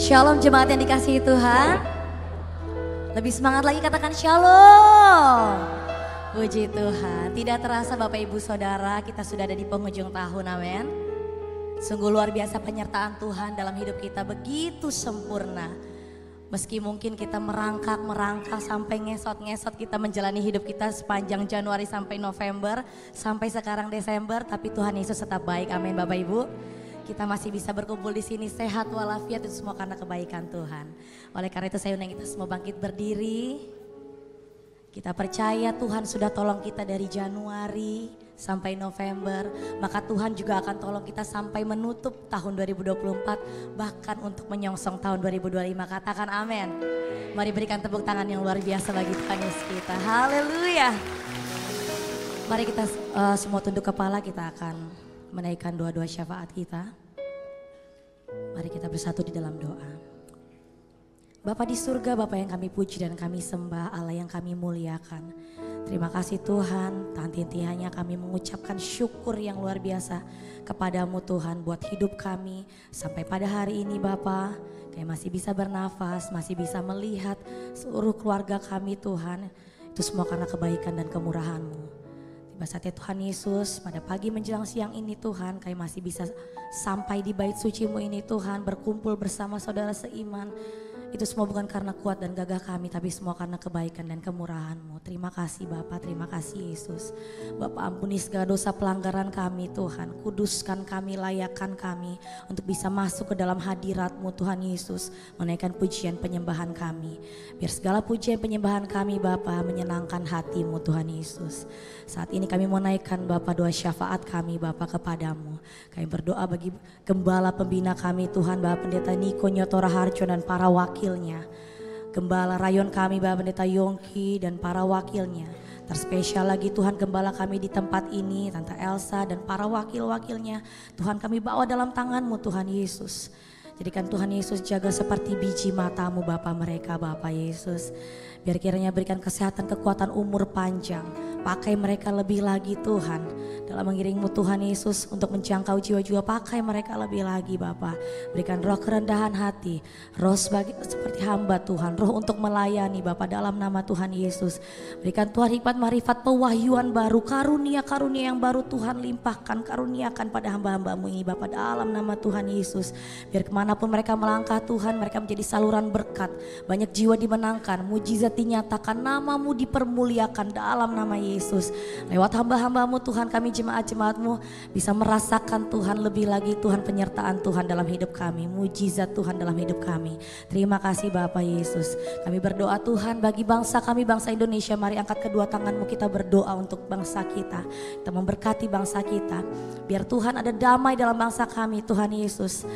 Shalom jemaat yang dikasihi Tuhan. Lebih semangat lagi katakan shalom. Puji Tuhan. Tidak terasa Bapak Ibu Saudara, kita sudah ada di penghujung tahun, amin. Sungguh luar biasa penyertaan Tuhan dalam hidup kita, begitu sempurna. Meski mungkin kita merangkak sampai ngesot kita menjalani hidup kita sepanjang Januari sampai November, sampai sekarang Desember, tapi Tuhan Yesus tetap baik, amin Bapak Ibu. Kita masih bisa berkumpul di sini sehat walafiat, itu semua karena kebaikan Tuhan. Oleh karena itu saya undang kita semua bangkit berdiri. Kita percaya Tuhan sudah tolong kita dari Januari sampai November, maka Tuhan juga akan tolong kita sampai menutup tahun 2024, bahkan untuk menyongsong tahun 2025. Katakan amin. Mari berikan tepuk tangan yang luar biasa bagi Tuhan Yesus kita. Haleluya. Mari kita semua tunduk kepala, kita akan menaikkan doa-doa syafaat kita. Mari kita bersatu di dalam doa. Bapa di surga, Bapa yang kami puji dan kami sembah, Allah yang kami muliakan. Terima kasih Tuhan, tanti-hentinya kami mengucapkan syukur yang luar biasa kepadamu Tuhan buat hidup kami. Sampai pada hari ini Bapa, kami masih bisa bernafas, masih bisa melihat seluruh keluarga kami Tuhan. Itu semua karena kebaikan dan kemurahan-Mu. Tiba saatnya Tuhan Yesus, pada pagi menjelang siang ini Tuhan, kami masih bisa sampai di bait suci-Mu ini Tuhan, berkumpul bersama saudara seiman. Itu semua bukan karena kuat dan gagah kami, tapi semua karena kebaikan dan kemurahan-Mu. Terima kasih Bapa, terima kasih Yesus. Bapa ampuni segala dosa pelanggaran kami Tuhan, kuduskan kami, layakkan kami untuk bisa masuk ke dalam hadirat-Mu Tuhan Yesus, menaikkan pujian penyembahan kami. Biar segala pujian penyembahan kami Bapa menyenangkan hati-Mu Tuhan Yesus. Saat ini kami mau naikkan Bapa doa syafaat kami Bapa kepadamu. Kami berdoa bagi gembala pembina kami Tuhan, Bapak Pendeta Niko Nyotora Harjo dan para wakilnya. Gembala rayon kami Bapak Pendeta Yongki dan para wakilnya. Terspesial lagi Tuhan gembala kami di tempat ini, Tante Elsa dan para wakil-wakilnya. Tuhan kami bawa dalam tangan-Mu Tuhan Yesus. Jadikan Tuhan Yesus jaga seperti biji mata-Mu Bapa mereka Bapa Yesus. Biar kiranya berikan kesehatan, kekuatan, umur panjang. Pakai mereka lebih lagi Tuhan. Dalam mengiring-Mu Tuhan Yesus untuk menjangkau jiwa-jiwa, pakai mereka lebih lagi Bapa. Berikan roh kerendahan hati, roh seperti hamba Tuhan, roh untuk melayani Bapa dalam nama Tuhan Yesus. Berikan Tuhan hikmat, marifat, pewahyuan baru, karunia-karunia yang baru Tuhan limpahkan, karuniakan pada hamba-hamba-Mu ini Bapa dalam nama Tuhan Yesus. Biar kemanapun mereka melangkah Tuhan, mereka menjadi saluran berkat, banyak jiwa dimenangkan, mujizat dinyatakan, nama-Mu dipermuliakan dalam nama Yesus. Lewat hamba-hamba-Mu Tuhan, kami jemaat-jemaat-Mu bisa merasakan Tuhan lebih lagi Tuhan penyertaan Tuhan dalam hidup kami, mujizat Tuhan dalam hidup kami. Terima kasih Bapak Yesus. Kami berdoa Tuhan bagi bangsa kami, bangsa Indonesia. Mari angkat kedua tangan-Mu, kita berdoa untuk bangsa kita. Kita memberkati bangsa kita. Biar Tuhan ada damai dalam bangsa kami Tuhan Yesus.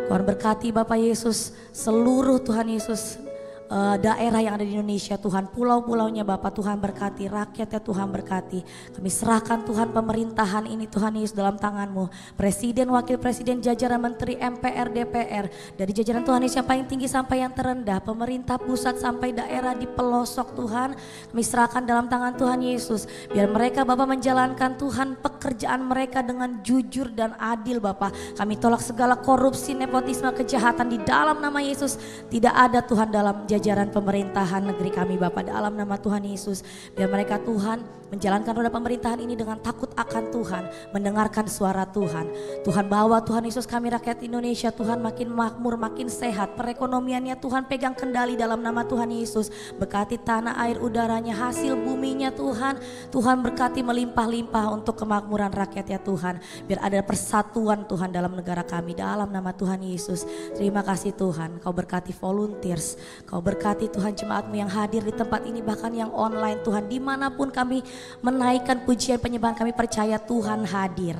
Tuhan berkati Bapak Yesus seluruh Tuhan Yesus daerah yang ada di Indonesia Tuhan, pulau-pulaunya Bapak Tuhan berkati, rakyatnya Tuhan berkati. Kami serahkan Tuhan pemerintahan ini Tuhan Yesus dalam tangan-Mu. Presiden, wakil presiden, jajaran menteri, MPR, DPR, dari jajaran Tuhan Yesus yang paling tinggi sampai yang terendah, pemerintah pusat sampai daerah di pelosok Tuhan, kami serahkan dalam tangan Tuhan Yesus. Biar mereka Bapak menjalankan Tuhan pekerjaan mereka dengan jujur dan adil Bapak. Kami tolak segala korupsi, nepotisme, kejahatan di dalam nama Yesus. Tidak ada Tuhan dalam jajaran pemerintahan negeri kami Bapak dalam nama Tuhan Yesus. Biar mereka Tuhan menjalankan roda pemerintahan ini dengan takut akan Tuhan, mendengarkan suara Tuhan. Tuhan bawa Tuhan Yesus kami rakyat Indonesia Tuhan makin makmur, makin sehat. Perekonomiannya Tuhan pegang kendali dalam nama Tuhan Yesus. Berkati tanah, air, udaranya, hasil buminya Tuhan. Tuhan berkati melimpah-limpah untuk kemakmuran rakyat ya Tuhan. Biar ada persatuan Tuhan dalam negara kami dalam nama Tuhan Yesus. Terima kasih Tuhan, Kau berkati volunteers, Kau berkati Tuhan jemaat-Mu yang hadir di tempat ini, bahkan yang online Tuhan. Dimanapun kami menaikkan pujian penyembahan, kami percaya Tuhan hadir.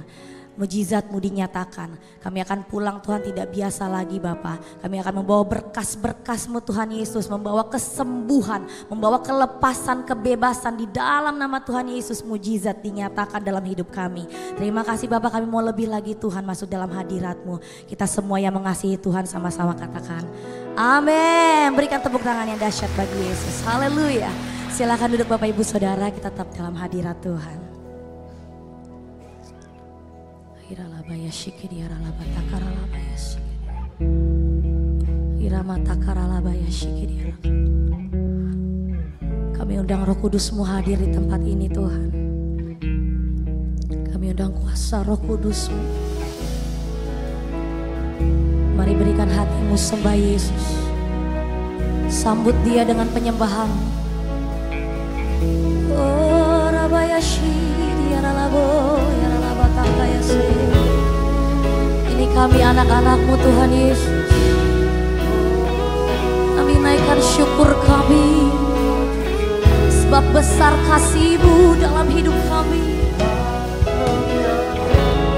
Mujizat-Mu dinyatakan. Kami akan pulang Tuhan tidak biasa lagi Bapa. Kami akan membawa berkas-berkas-Mu Tuhan Yesus. Membawa kesembuhan, membawa kelepasan, kebebasan di dalam nama Tuhan Yesus. Mujizat dinyatakan dalam hidup kami. Terima kasih Bapa, kami mau lebih lagi Tuhan masuk dalam hadirat-Mu. Kita semua yang mengasihi Tuhan sama-sama katakan amin. Berikan tepuk tangan yang dahsyat bagi Yesus. Haleluya. Silakan duduk Bapak Ibu Saudara, kita tetap dalam hadirat Tuhan. Kami undang Roh Kudus-Mu hadir di tempat ini Tuhan. Kami undang kuasa Roh Kudus-Mu. Mari berikan hatimu sembah Yesus. Sambut dia dengan penyembahan. Oh Rabayashi Yaralabo Yaralabatakayase. Ini kami anak-anak-Mu Tuhan Yesus. Kami naikkan syukur kami, sebab besar kasih-Mu dalam hidup kami.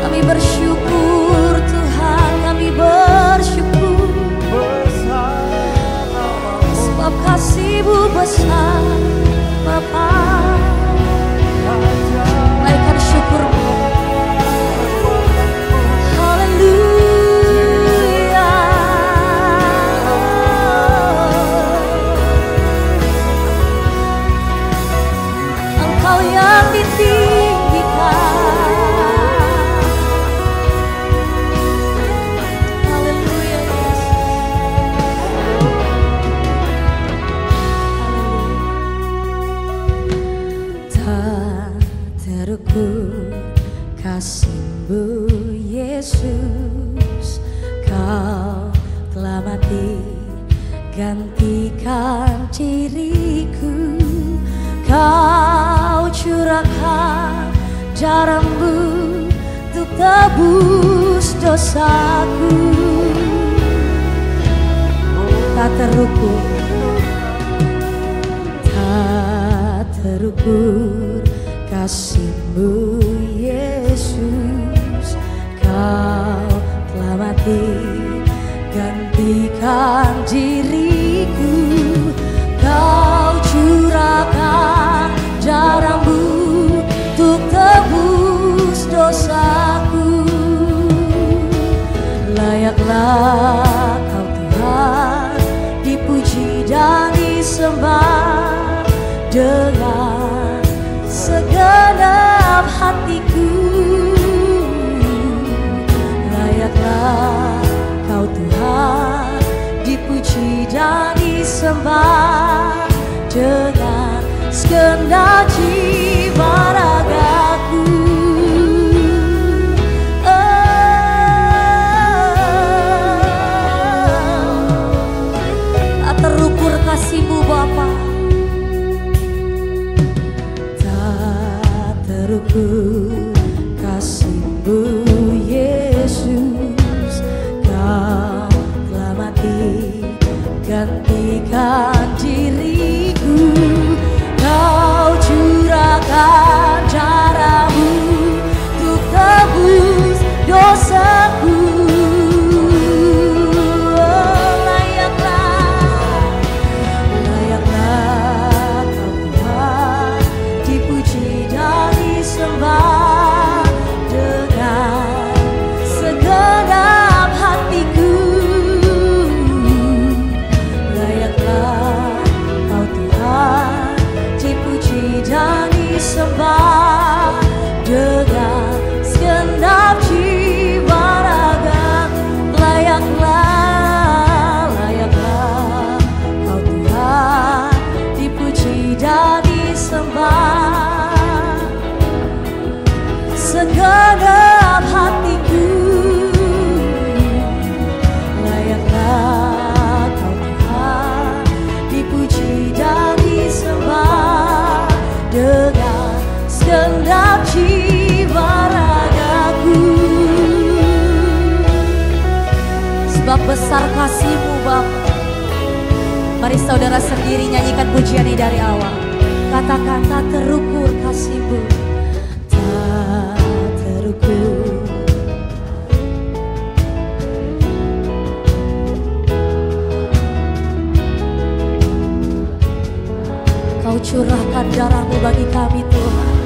Kami bersyukur Tuhan, kami bersyukur, sebab kasih-Mu besar Bapa. Naikkan syukur-Mu. Kasih-Mu Yesus, Kau telah mati gantikan diriku. Kau curahkan darah-Mu untuk tebus dosaku. Tak terukur, tak terukur kasih-Mu Yesus, Kau telah mati gantikan diriku. Kau curahkan darah-Mu untuk tebus dosaku. Layaklah Kau Tuhan dipuji dan disembah dengan segenap hatiku. Layaklah Kau Tuhan dipuji dan disembah dengan segenap jiwa ragaku. Tak terukur kasih-Mu Bapa, tak terukur kasih-Mu Yesus, Kau telah mati gantikan diriku. Kau curahkan darah-Mu untuk tebus dosaku. Layaklah Kau Tuhan dipuji dan disembah dengan segenap hatiku. Layaklah Kau Tuhan dipuji dan disembah dengan segenap jiwa raga. Layaklah Kau Tuhan dipuji dan disembah segenap hatiku. Layaklah Kau Tuhan dipuji dan disembah dengan segenap jiwa ragaku. Sebab besar kasih-Mu Bapa. Mari saudara sendiri nyanyikan pujian ini dari awal. Katakan tak terukur kasih-Mu, tak terukur. Kau curahkan darah-Mu bagi kami Tuhan.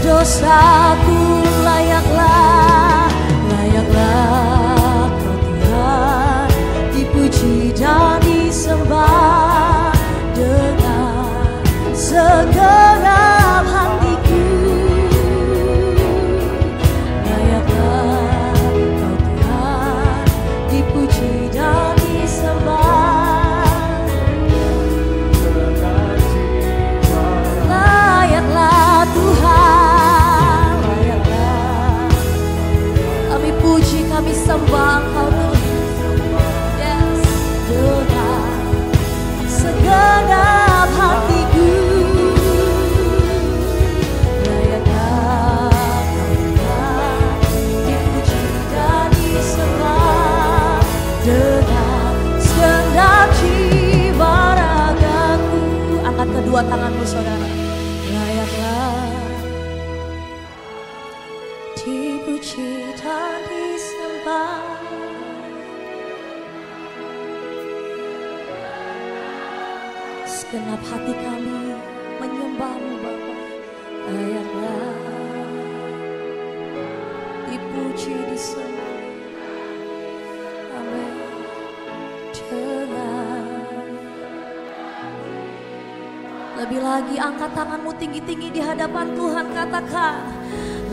Dosaku layaklah Kau Tuhan dipuji dan disembah dengan segenap hatiku. Layaklah saudara. Layaklah dipuji dan disembah. Segenap hati kami menyembah-Mu Bapa. Layaklah dipuji disembah. Amin. Lebih lagi angkat tanganmu tinggi-tinggi di hadapan Tuhan, katakan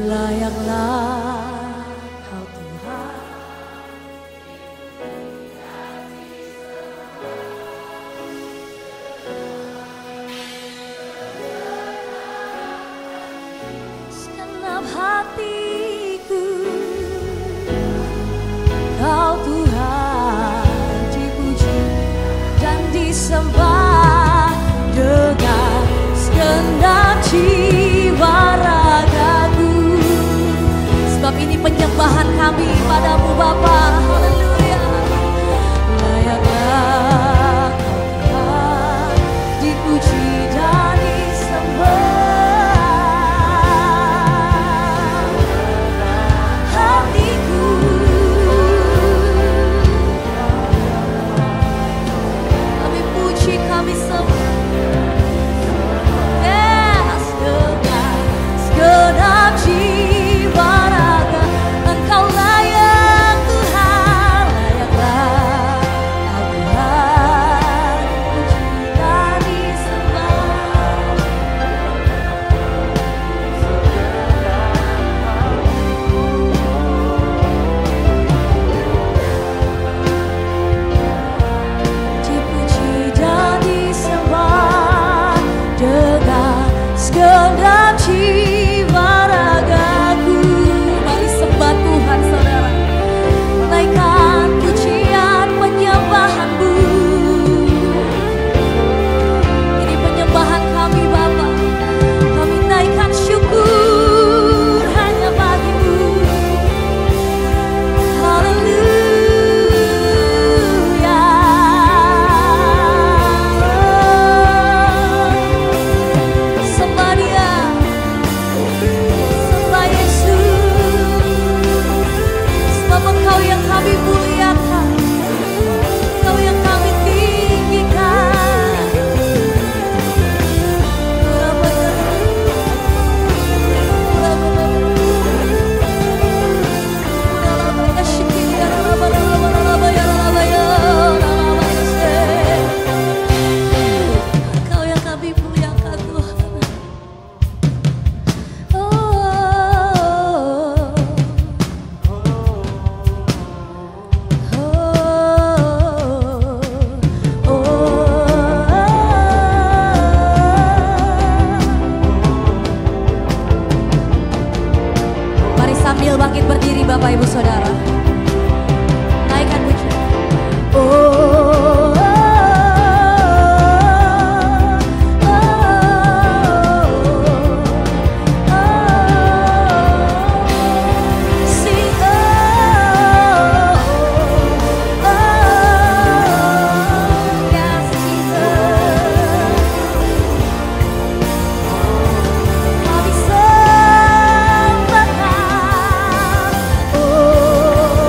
layaklah Kau Tuhan. Segenap hatiku Kau Tuhan dipuji dan disembah dengan segenap jiwa ragaku. Sebab ini penyembahan kami padamu Bapa. Haleluya. Layaklah Tuhan dipuji dan disembah. Hatiku kami puji, kami sembah. Segenap jiwa raga Engkau layak Tuhan, layaklah Tuhan puji dan disembah. Dipuji dan disembah dengan segenap jiwa ragaku. Mari sembah Tuhan saudara, naikkan pujian penyembahan-Mu. Ini penyembahan kami Bapa, kami naikkan syukur hanya bagi-Mu. Haleluya. Sembah Dia, sembah Yesus, sebab Engkau yang kami muliakan, Engkau yang kami tinggikan. Engkau yang kami muliakan Tuhan. Mari sambil bangkit berdiri Bapak Ibu Saudara, naikkan pujian. Sing yes Jesus. Kami sembahkan, oh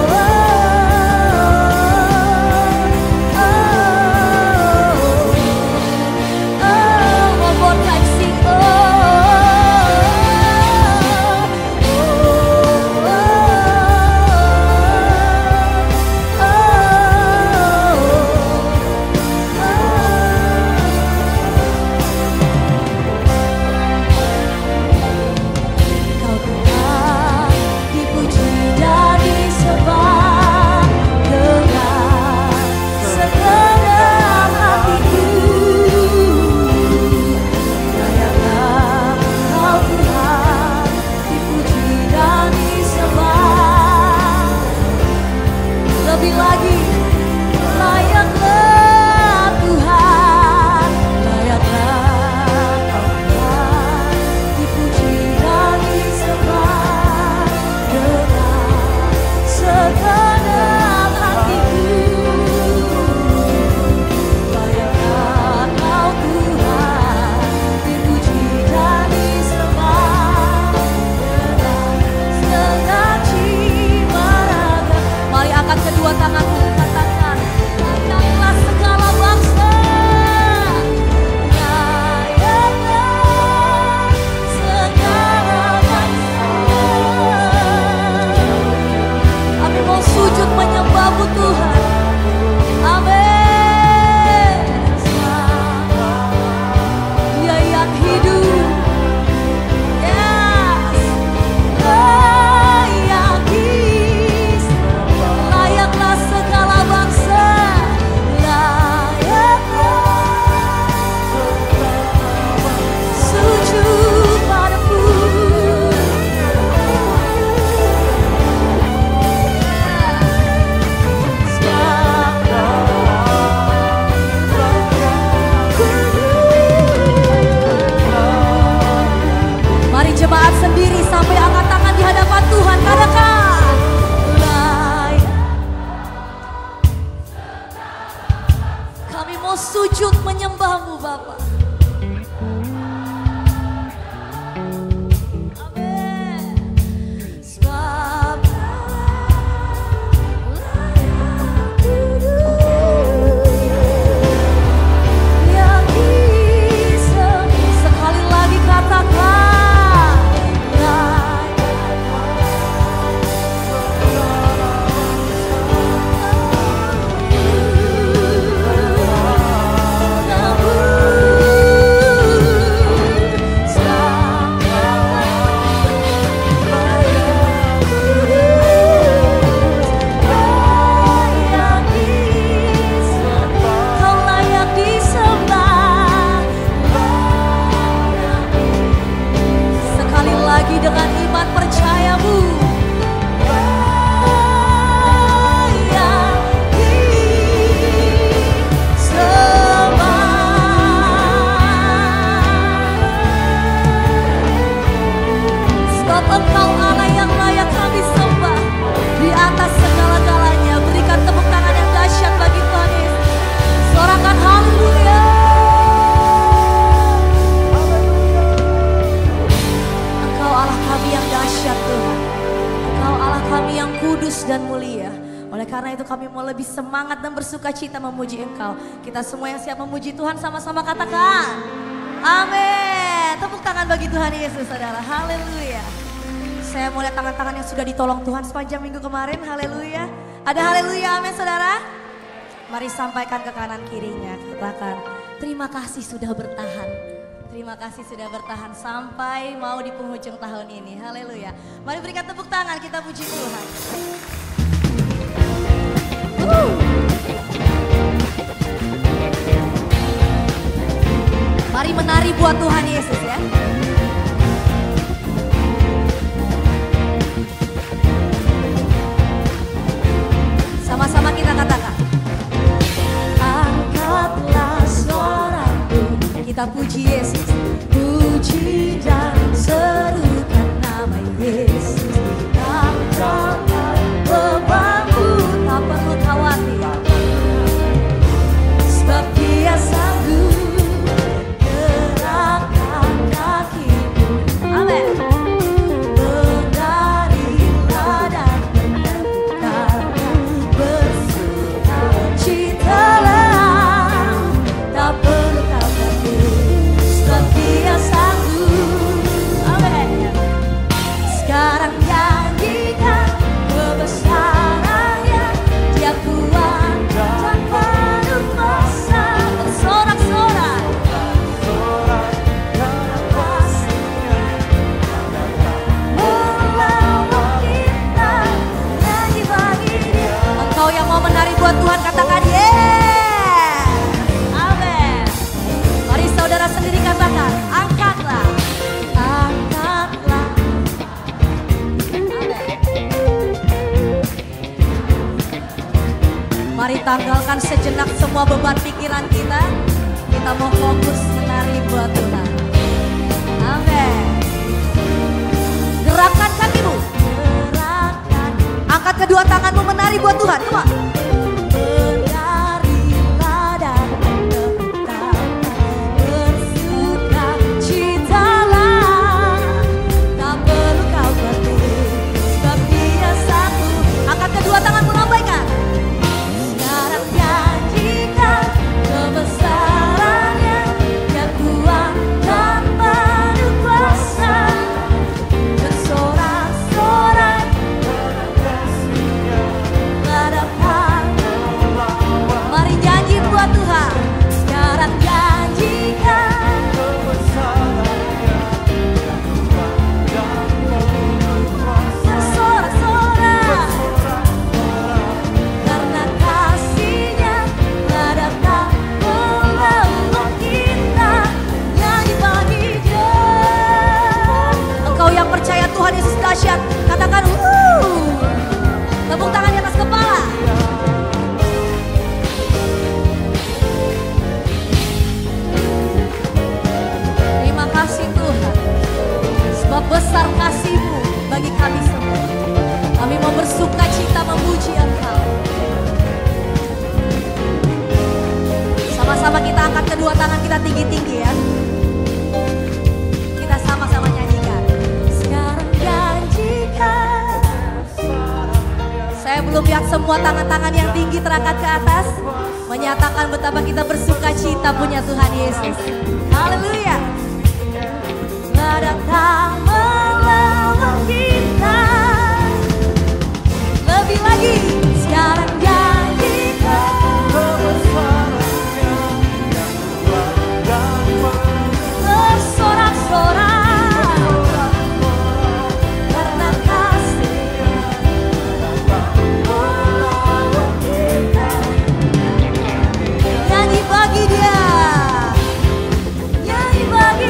karena itu kami mau lebih semangat dan bersuka cita memuji Engkau. Kita semua yang siap memuji Tuhan sama-sama katakan. Amin. Tepuk tangan bagi Tuhan Yesus saudara. Haleluya. Saya mau lihat tangan-tangan yang sudah ditolong Tuhan sepanjang minggu kemarin. Haleluya. Ada haleluya, amin saudara. Mari sampaikan ke kanan kirinya. Katakan, terima kasih sudah bertahan. Terima kasih sudah bertahan sampai mau di penghujung tahun ini. Haleluya. Mari berikan tepuk tangan, kita puji Tuhan. Mari menari buat Tuhan Yesus ya. Sama-sama kita katakan. Angkatlah suaraku, kita puji Yesus. Puji dan serukan nama Yesus. Angkatlah bebanmu, tak perlu khawatir, sebab Dia sanggup gerakkan kakimu. Amin. Menarilah dan menentukan, bersukacitalah, tak perlu kau khawatir, sebab Dia sanggup. Amin. Sekarang nyanyikan kebesarannya, Dia kuat dan penuh kuasa. Bersorak-sorak melawat kita, nyanyi bagi Dia. Engkau yang mau menari buat Tuhan katakan yes. Amin. Mari saudara sendiri katakan, angkatlah, angkatlah. Mari tanggalkan sejenak semua beban pikiran kita. Kita mau fokus menari buat Tuhan. Amin. Gerakkan kakimu. Gerakkan. Angkat kedua tanganmu menari buat Tuhan. Come on. Menarilah dan menetapkan, bersukacitalah, tak perlu kau khawatir, sebab Dia sanggup. Angkat kedua tanganmu, lambaikan. Sekarang nyanyikan kebesarannya, Dia kuat dan penuh kuasa. Bersorak-sorai menghadapkan. Mari nyanyi buat Tuhan. Sekarang nyanyikan bersorak-sorai, karena kasih-Nya menghadapkan melawat kita, nyanyi bagi Dia. Engkau yang percaya Tuhan Yesus dahsyat, katakan tepuk tangan di atas kepala. Terima kasih Tuhan, sebab besar kasih-Mu bagi kami semua. Kami mau bersuka cita memuji Engkau. Sama-sama kita angkat kedua tangan kita tinggi-tinggi ya. Kita sama-sama nyanyikan. Sekarang janjikan. Saya belum lihat semua tangan-tangan yang tinggi terangkat ke atas, menyatakan betapa kita bersuka cita punya Tuhan Yesus. Haleluya. Datang melawat kita. Lebih lagi. Sekarang janjikan. Bersorak-sorak, karena kasih melawat kita. Nyanyi bagi Dia, nyanyi bagi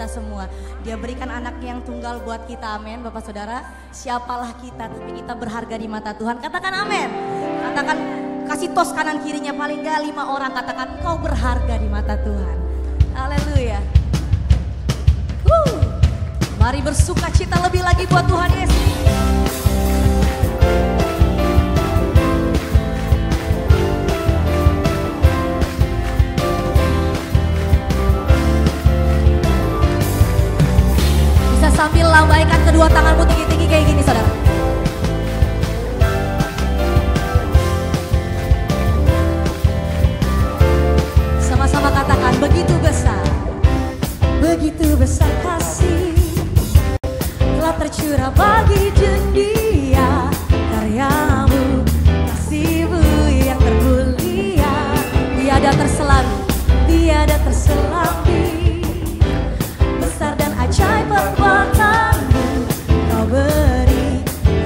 semua. Dia berikan anaknya yang tunggal buat kita, amin. Bapak Saudara, siapalah kita, tapi kita berharga di mata Tuhan. Katakan amin. Katakan, kasih tos kanan kirinya paling gak 5 orang, katakan kau berharga di mata Tuhan. Haleluya. Mari bersuka cita lebih lagi buat Tuhan Yesus. Sambil lambaikan kedua tanganmu tinggi-tinggi kayak gini, saudara. Sama-sama katakan, begitu besar kasih telah tercurah bagi dunia, karyamu, kasihmu yang termulia, tiada terselambi. Besar dan ajaib perbuatanmu, kau beri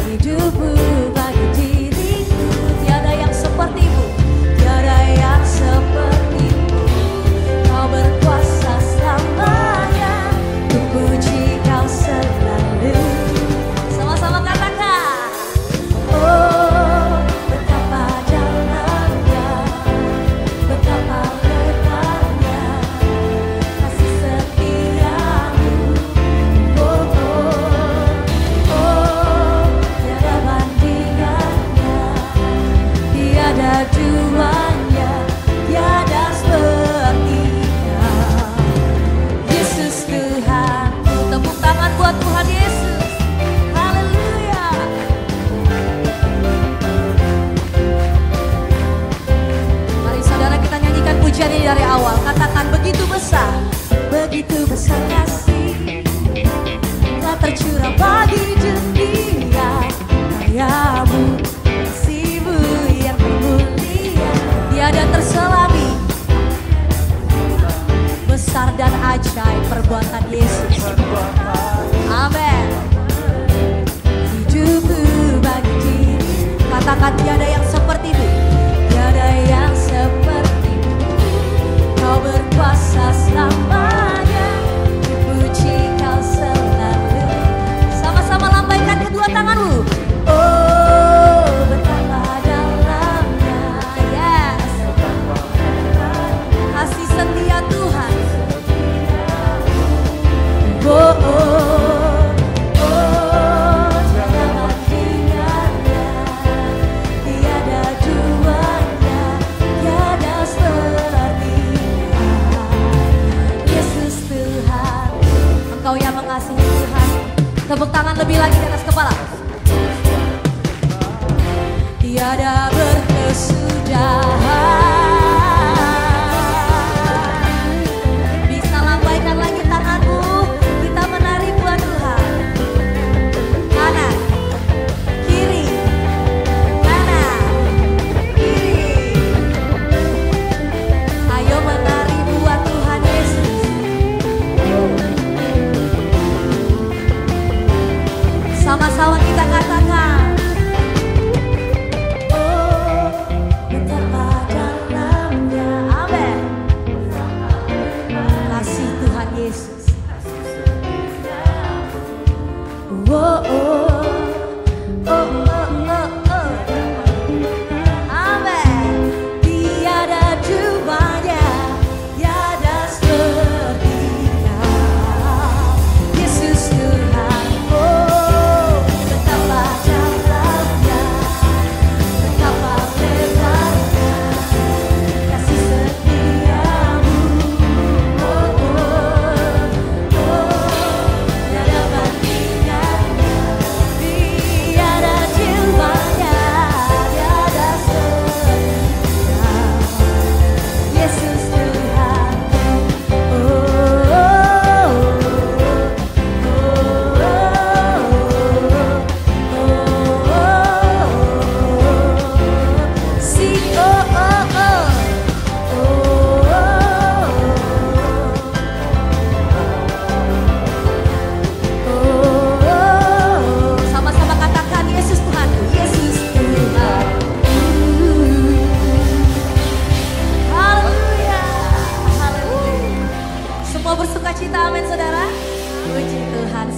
hidupmu bagi diriku. Tiada yang sepertimu, tiada yang sepertimu. Kau berkuasa selamanya, ku puji kau selalu. Sama-sama katakan, oh betapa dalamnya, betapa lebarnya kasih setiamu. Oh, tiada bandingannya, tiada duanya, tiada sepertinya. Yesus Tuhanku, tepuk tangan buat Tuhan Yesus. Haleluya. Mari saudara kita nyanyikan pujian ini dari awal. Katakan, begitu besar kasih telah tercurah bagi dunia, karyamu, kasihmu yang termulia, tiada terselami. Besar dan ajaib perbuatan Yesus. Amin. Hidupku bagi diri, katakan tiada yang sepertimu, tiada yang sepertimu. Kau berkuasa selamanya, dipuji kau selalu. Sama-sama lambaikan kedua tanganmu. Oh betapa dalamnya, yes, kasih setia Tuhan. Oh, tiada bandingannya, tiada duanya, tiada sepertinya. Yesus Tuhan, Engkau yang mengasihi Tuhan. Tepuk tangan lebih lagi di atas kepala. Tiada berkesudahan. Bisa lambaikan lagi tanganmu. Kita menari buat Tuhan. Kanan, kiri, kanan, kiri. Ayo menari buat Tuhan Yesus. Sama-sama kita katakan, oh betapa dalamnya, amin, kasih Tuhan Yesus. Oh, amin. Tiada duanya, tiada sepertinya. Yesus Tuhan, oh betapa dalamnya.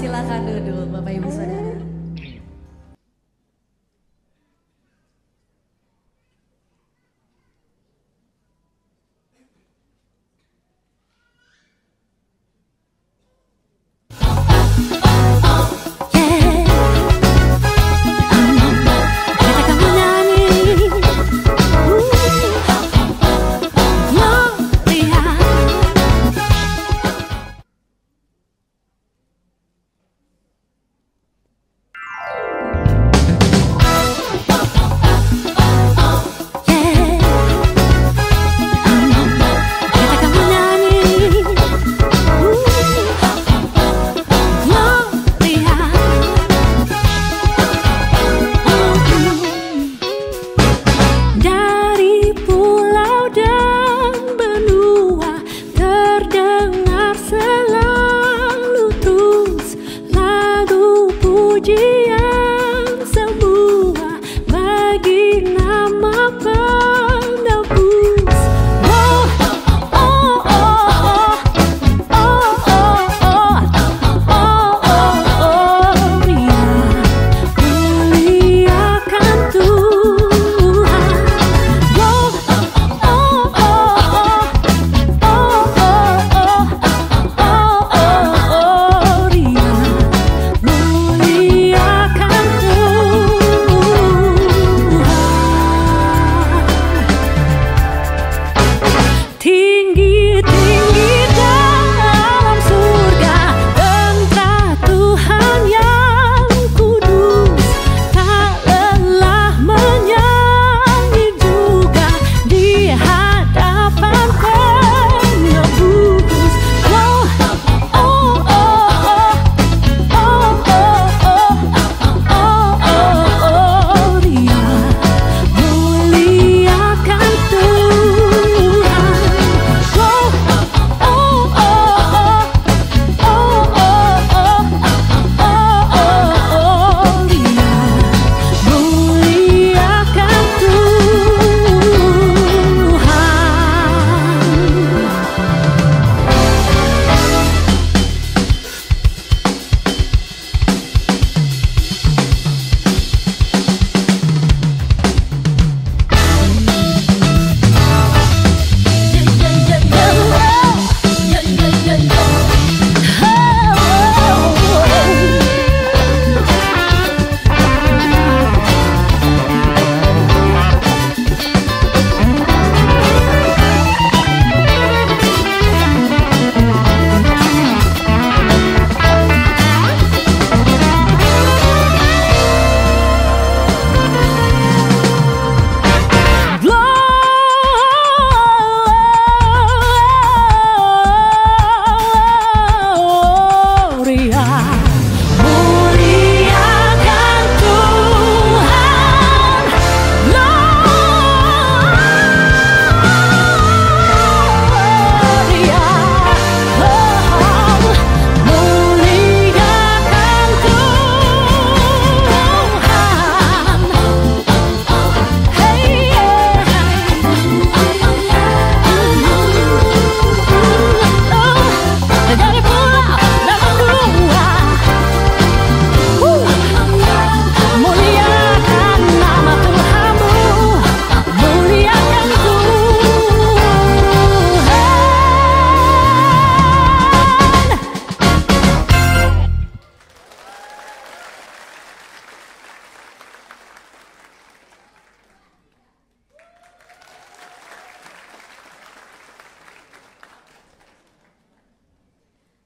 silakan duduk Bapak Ibu Saudara.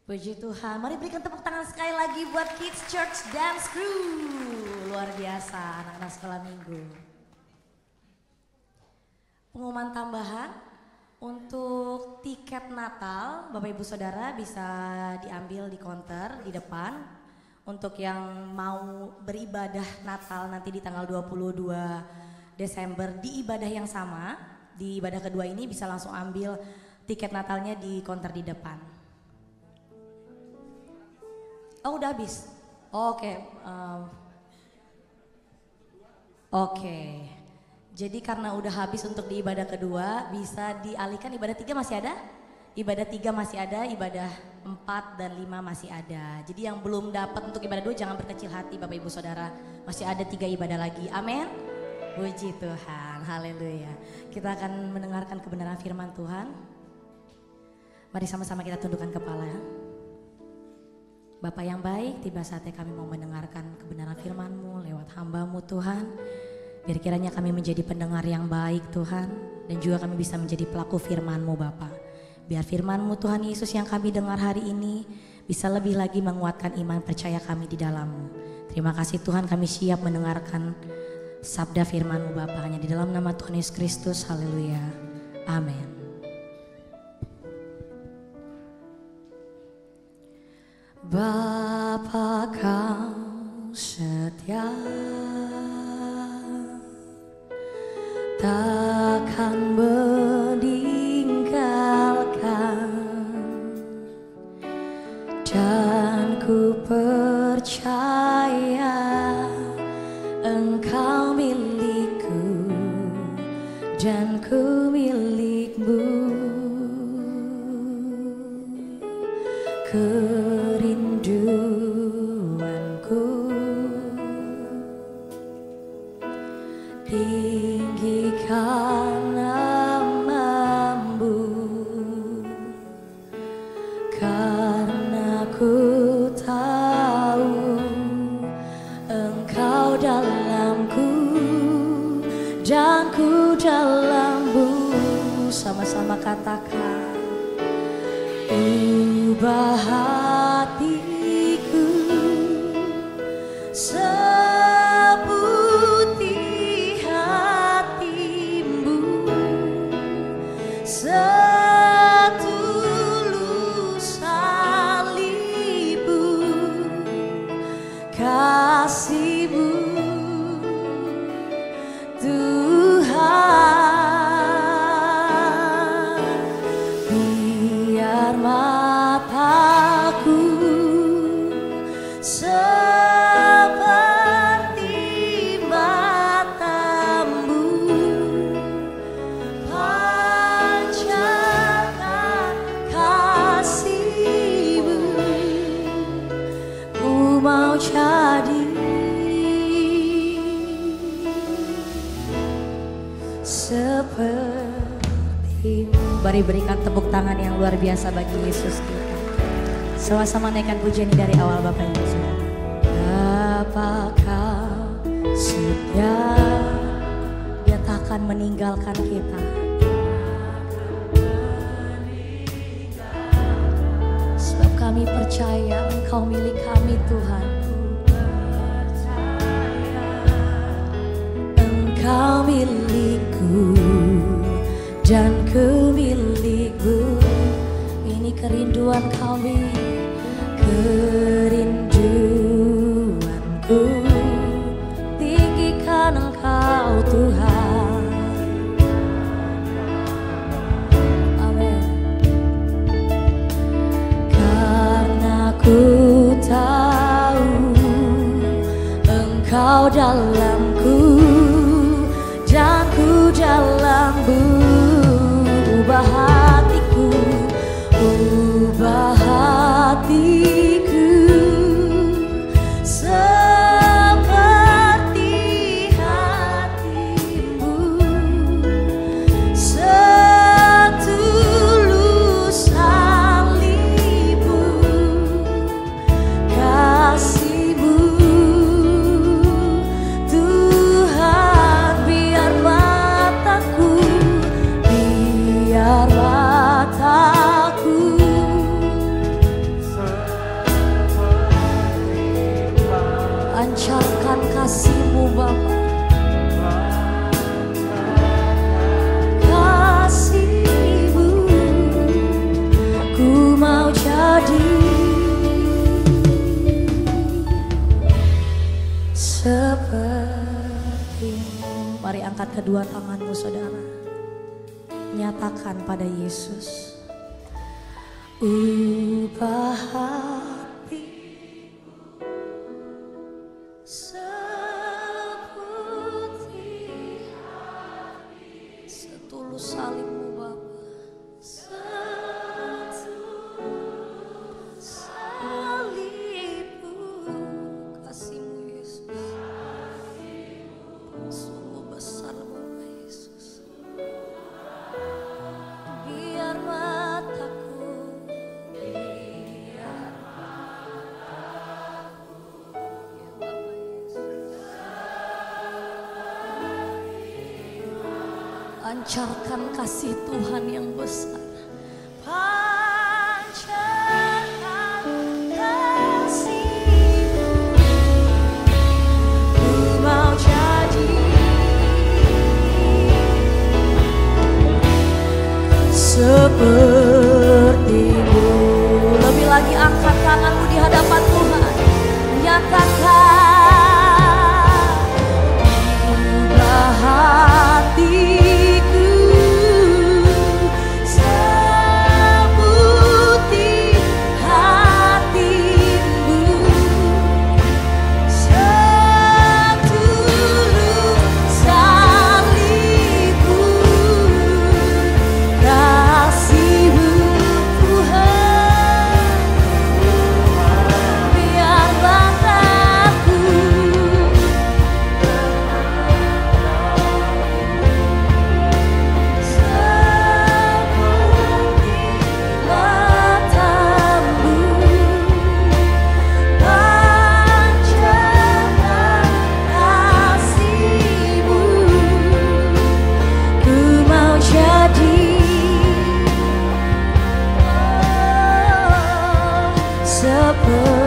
Puji Tuhan, mari berikan tepuk tangan sekali lagi buat Kids Church Dance Crew. Luar biasa, anak-anak sekolah minggu. Pengumuman tambahan, untuk tiket Natal, Bapak Ibu Saudara bisa diambil di counter di depan. Untuk yang mau beribadah Natal nanti di tanggal 22 Desember di ibadah yang sama, di ibadah kedua ini bisa langsung ambil tiket Natalnya di counter di depan. Oh udah habis? Oke. Oke. Jadi karena udah habis untuk di ibadah kedua, bisa dialihkan ibadah 3 masih ada? Ibadah 3 masih ada, ibadah 4 dan 5 masih ada. Jadi yang belum dapat untuk ibadah 2 jangan berkecil hati Bapak Ibu Saudara. Masih ada 3 ibadah lagi. Amin. Puji Tuhan, haleluya. Kita akan mendengarkan kebenaran firman Tuhan. Mari sama-sama kita tundukkan kepala. Bapa yang baik, tiba saatnya kami mau mendengarkan kebenaran firman-Mu lewat hamba-Mu Tuhan. Biar kiranya kami menjadi pendengar yang baik Tuhan. Dan juga kami bisa menjadi pelaku firman-Mu Bapa. Biar firman-Mu Tuhan Yesus yang kami dengar hari ini bisa lebih lagi menguatkan iman percaya kami di dalam-Mu. Terima kasih Tuhan, kami siap mendengarkan sabda firman-Mu Bapa, hanya di dalam nama Tuhan Yesus Kristus. Haleluya. Amin. Bapa Kau setia, takkan meninggalkan, dan ku percaya Engkau milikku dan ku milik-Mu. Kerinduanku tinggikan nama-Mu, karena ku tahu Engkau dalamku dan ku dalam-Mu. Sama-sama katakan, ubah hatiku seputih hati-Mu, setulus salib-Mu, kasih-Mu Tuhan. Biar mataku seperti mata-Mu, pancarkan kasih-Mu. Ku mau jadi seperti-Mu. Mari berikan tepuk tangan yang luar biasa bagi Yesus kita. Sama-sama naikkan pujian ini dari awal Bapak Ibu Saudara. Bapa Kau setia, Dia takkan meninggalkan kita. Sebab kami percaya Engkau milik kami Tuhan. Engkau milikku dan ku milik-Mu. Ini kerinduan kami, kerinduanku, tinggikan Engkau Tuhan. Amin. Karena ku tahu Engkau dalamku dan ku dalam-Mu. Ubah hatiku, ubah hatiku seperti hati-Mu, setulus salib-Mu, kasih-Mu Tuhan. Biar mataku pancarkan kasih-Mu Bapa, kasih-Mu ku mau jadi seperti-Mu. Mari angkat kedua tanganmu saudara, nyatakan pada Yesus, ubah hati seputih hati, setulus salib-Mu Bapa, Pancarkan kasih Tuhan yang besar. Pancarkan kasih-Mu. Ku mau jadi seperti-Mu. Lebih lagi angkat tanganmu di hadapan Tuhan. Nyatakan ubah hatiku seperti hati-Mu. Setulus salib-Mu, kasih-Mu Tuhan. Biarlah aku seperti mata-Mu. Pancarkan kasih-Mu. Ku mau jadi seperti-Mu.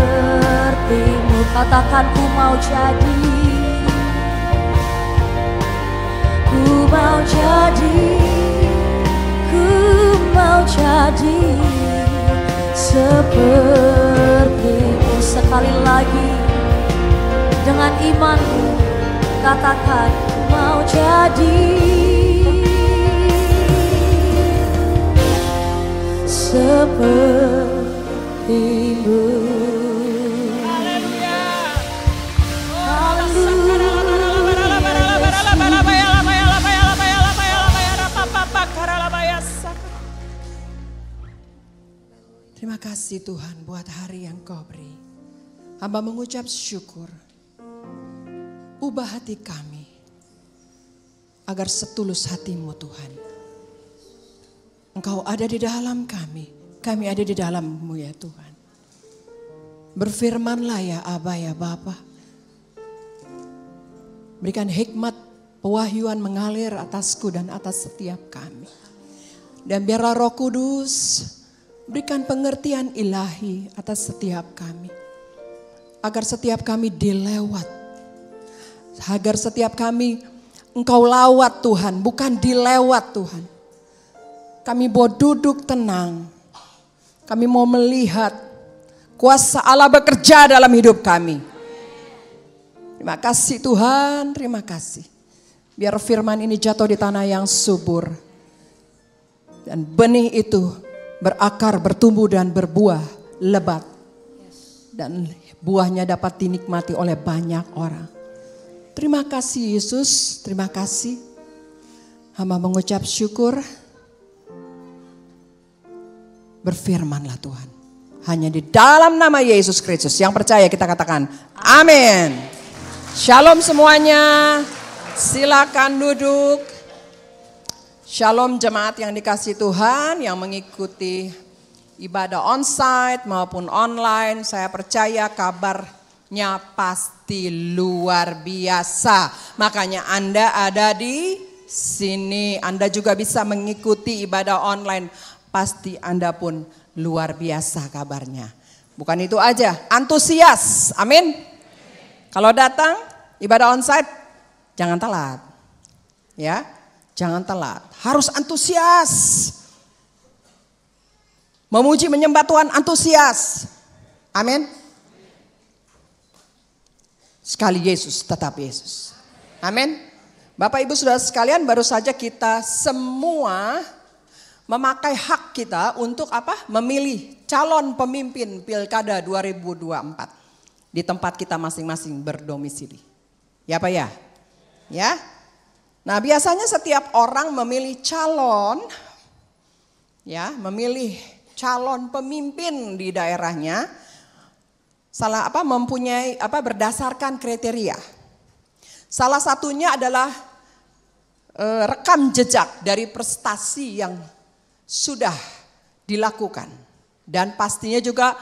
Katakan ku mau jadi. Ku mau jadi. Ku mau jadi seperti-Mu. Sekali lagi dengan imanmu katakan ku mau jadi seperti-Mu. Terima kasih Tuhan buat hari yang Kau beri. Hamba mengucap syukur. Ubah hati kami agar setulus hati-Mu Tuhan. Engkau ada di dalam kami ada di dalam-Mu ya Tuhan. Berfirmanlah ya Aba ya Bapa. Berikan hikmat pewahyuan mengalir atasku dan atas setiap kami. Dan biarlah Roh Kudus berikan pengertian ilahi atas setiap kami. Agar setiap kami dilewat. Agar setiap kami Engkau lawat Tuhan, bukan dilewat Tuhan. Kami mau duduk tenang. Kami mau melihat kuasa Allah bekerja dalam hidup kami. Terima kasih Tuhan, terima kasih. Biar firman ini jatuh di tanah yang subur. Dan benih itu berakar, bertumbuh dan berbuah lebat. Dan buahnya dapat dinikmati oleh banyak orang. Terima kasih Yesus, terima kasih. Hamba mengucap syukur. Berfirmanlah Tuhan. Hanya di dalam nama Yesus Kristus yang percaya kita katakan amin. Shalom semuanya. Silakan duduk. Shalom jemaat yang dikasihi Tuhan yang mengikuti ibadah onsite maupun online. Saya percaya kabarnya pasti luar biasa. Makanya Anda ada di sini. Anda juga bisa mengikuti ibadah online. Pasti Anda pun luar biasa kabarnya. Bukan itu aja, antusias. Amin. Kalau datang ibadah onsite jangan telat. Ya, jangan telat. Harus antusias. Memuji menyembah Tuhan antusias. Amin. Sekali Yesus, tetap Yesus. Amin. Bapak Ibu Saudara sekalian, baru saja kita semua memakai hak kita untuk apa? Memilih calon pemimpin Pilkada 2024 di tempat kita masing-masing berdomisili. Ya Pak ya? Ya. Nah, biasanya setiap orang memilih calon memilih calon pemimpin di daerahnya mempunyai berdasarkan kriteria. Salah satunya adalah rekam jejak dari prestasi yang sudah dilakukan dan pastinya juga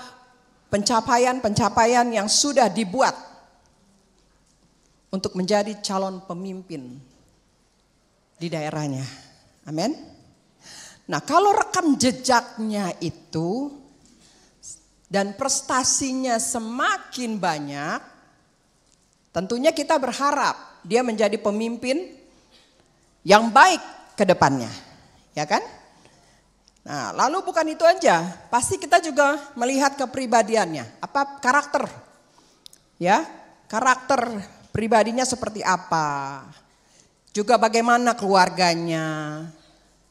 pencapaian-pencapaian yang sudah dibuat untuk menjadi calon pemimpin di daerahnya. Amin. Nah, kalau rekam jejaknya itu dan prestasinya semakin banyak, tentunya kita berharap dia menjadi pemimpin yang baik ke depannya. Ya kan? Nah, lalu bukan itu aja, pasti kita juga melihat kepribadiannya, apa karakter. Ya, karakter pribadinya seperti apa. Juga bagaimana keluarganya.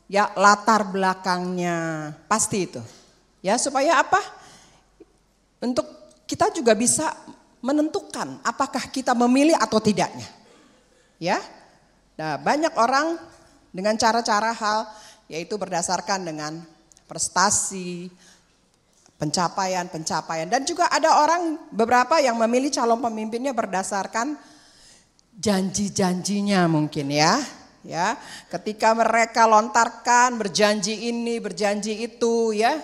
Ya, latar belakangnya, pasti itu. Ya, supaya apa? Untuk kita juga bisa menentukan apakah kita memilih atau tidaknya. Ya. Nah, banyak orang dengan cara-cara hal yaitu berdasarkan dengan prestasi, pencapaian dan juga ada orang beberapa yang memilih calon pemimpinnya berdasarkan janji-janjinya mungkin ya. Ya, ketika mereka lontarkan berjanji ini, berjanji itu ya.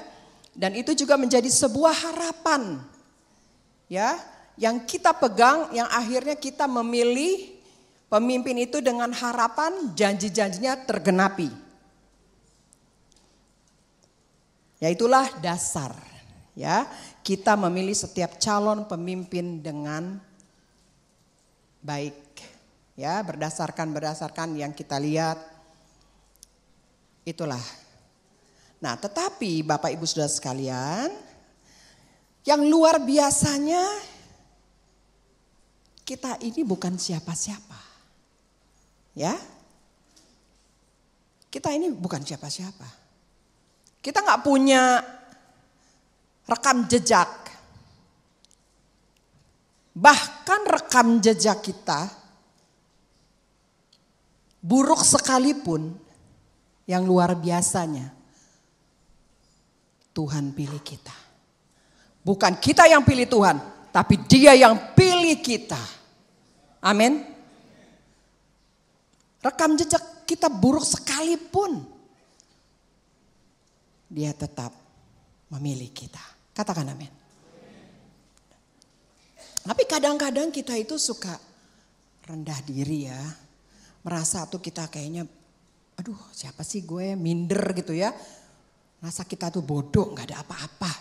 Dan itu juga menjadi sebuah harapan ya, yang kita pegang, yang akhirnya kita memilih pemimpin itu dengan harapan janji-janjinya tergenapi. Ya, itulah dasar ya, kita memilih setiap calon pemimpin dengan baik ya, berdasarkan yang kita lihat. Itulah. Nah, tetapi Bapak Ibu Saudara sekalian, yang luar biasanya kita ini bukan siapa-siapa. Ya. Kita ini bukan siapa-siapa. Kita nggak punya rekam jejak. Bahkan rekam jejak kita buruk sekalipun, yang luar biasanya Tuhan pilih kita. Bukan kita yang pilih Tuhan, tapi Dia yang pilih kita. Amin. Rekam jejak kita buruk sekalipun, Dia tetap memilih kita. Katakan amin. Tapi kadang-kadang kita itu suka rendah diri ya. Merasa tuh kita kayaknya, aduh siapa sih gue, minder gitu ya. Merasa kita tuh bodoh, gak ada apa-apa.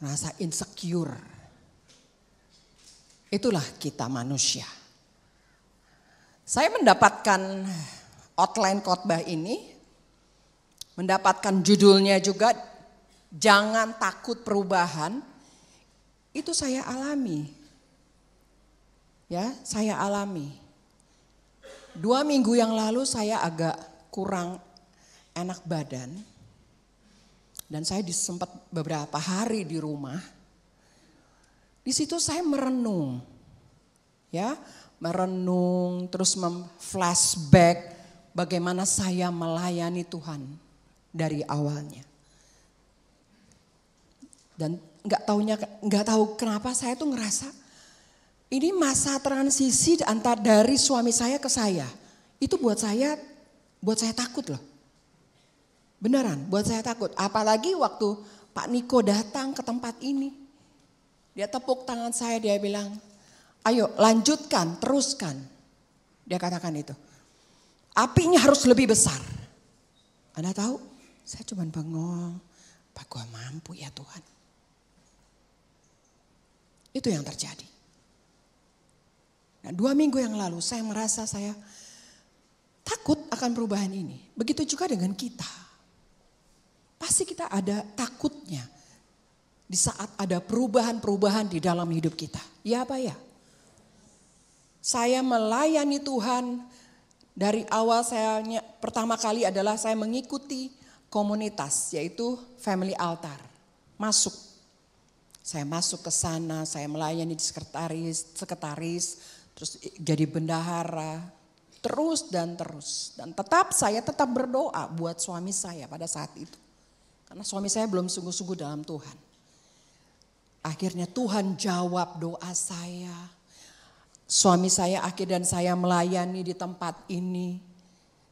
Merasa insecure. Itulah kita manusia. Saya mendapatkan outline khotbah ini, mendapatkan judulnya juga, jangan takut perubahan. Itu saya alami. Ya, saya alami. 2 minggu yang lalu saya agak kurang enak badan. Dan saya disempat beberapa hari di rumah. Di situ saya merenung. Ya, merenung terus flashback bagaimana saya melayani Tuhan dari awalnya. Dan nggak tahu kenapa saya tuh ngerasa ini masa transisi antara dari suami saya ke saya. Itu buat saya takut loh. Beneran, buat saya takut. Apalagi waktu Pak Niko datang ke tempat ini. Dia tepuk tangan saya, dia bilang, ayo lanjutkan, teruskan. Dia katakan itu. Apinya harus lebih besar. Anda tahu, saya cuma bengong. Apa gua mampu ya Tuhan? Itu yang terjadi. Nah, 2 minggu yang lalu saya merasa saya takut akan perubahan ini. Begitu juga dengan kita. Pasti kita ada takutnya di saat ada perubahan-perubahan di dalam hidup kita. Ya apa ya? Saya melayani Tuhan dari awal pertama kali adalah saya mengikuti komunitas yaitu Family Altar. Saya masuk ke sana, saya melayani di sekretaris, terus jadi bendahara, terus. Dan saya tetap berdoa buat suami saya pada saat itu. Karena suami saya belum sungguh-sungguh dalam Tuhan. Akhirnya Tuhan jawab doa saya. Suami saya dan saya melayani di tempat ini.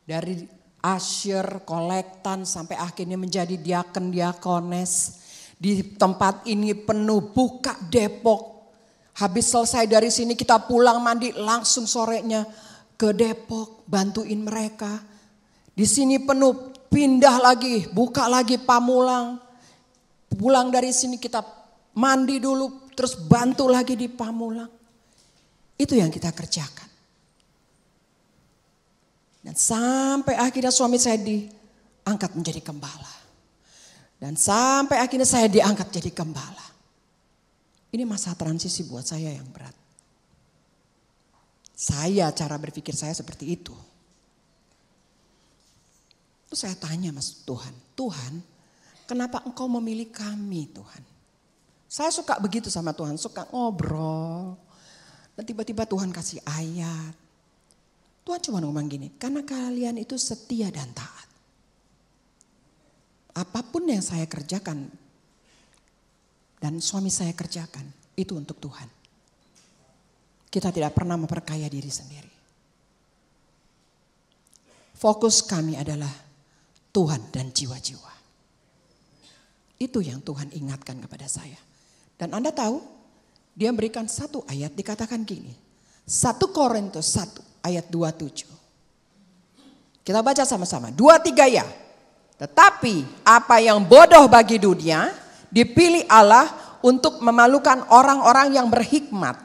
Dari usher, kolektan sampai akhirnya menjadi diaken-diakones. Di tempat ini penuh buka Depok. Habis selesai dari sini kita pulang mandi langsung sorenya ke Depok bantuin mereka. Di sini penuh, pindah lagi, buka lagi Pamulang. Pulang dari sini kita mandi dulu, terus bantu lagi di Pamulang. Itu yang kita kerjakan. Dan sampai akhirnya suami saya diangkat menjadi gembala. Dan sampai akhirnya saya diangkat jadi gembala. Ini masa transisi buat saya yang berat. Cara berpikir saya seperti itu. Terus saya tanya Mas Tuhan, kenapa engkau memilih kami Tuhan? Saya suka begitu sama Tuhan, suka ngobrol. Dan tiba-tiba Tuhan kasih ayat. Tuhan cuma ngomong gini, karena kalian itu setia dan taat. Apapun yang saya kerjakan dan suami saya kerjakan, itu untuk Tuhan. Kita tidak pernah memperkaya diri sendiri. Fokus kami adalah Tuhan dan jiwa-jiwa. Itu yang Tuhan ingatkan kepada saya. Dan Anda tahu, dia berikan satu ayat dikatakan gini. 1 Korintus 1 ayat 27. Kita baca sama-sama. 2-3 ya. Tetapi apa yang bodoh bagi dunia dipilih Allah untuk memalukan orang-orang yang berhikmat.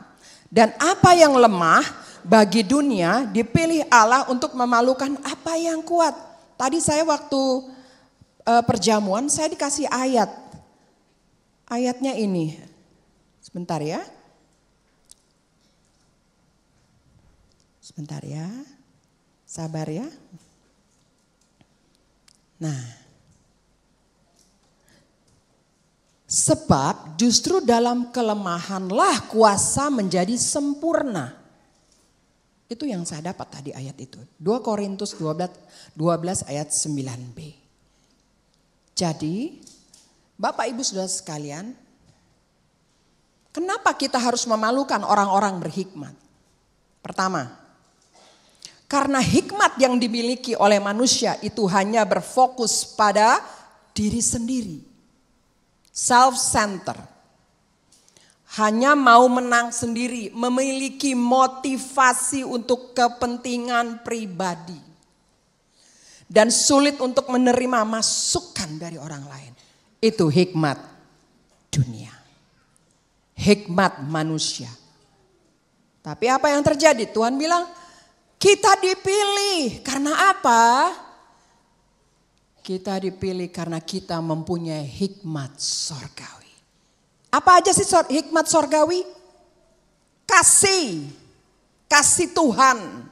Dan apa yang lemah bagi dunia dipilih Allah untuk memalukan apa yang kuat. Tadi saya waktu perjamuan saya dikasih ayat. Ayatnya ini. Sebentar ya. Sebentar ya. Sabar ya. Nah. Sebab justru dalam kelemahanlah kuasa menjadi sempurna. Itu yang saya dapat tadi ayat itu. 2 Korintus 12 ayat 9b. Jadi Bapak Ibu Saudara sekalian, kenapa kita harus memalukan orang-orang berhikmat? Pertama, karena hikmat yang dimiliki oleh manusia itu hanya berfokus pada diri sendiri. Self-center. Hanya mau menang sendiri, memiliki motivasi untuk kepentingan pribadi. Dan sulit untuk menerima masukan dari orang lain. Itu hikmat dunia. Hikmat manusia. Tapi apa yang terjadi? Tuhan bilang, kita dipilih. Karena apa? Kita dipilih karena kita mempunyai hikmat sorgawi. Apa aja sih hikmat sorgawi? Kasih. Kasih Tuhan.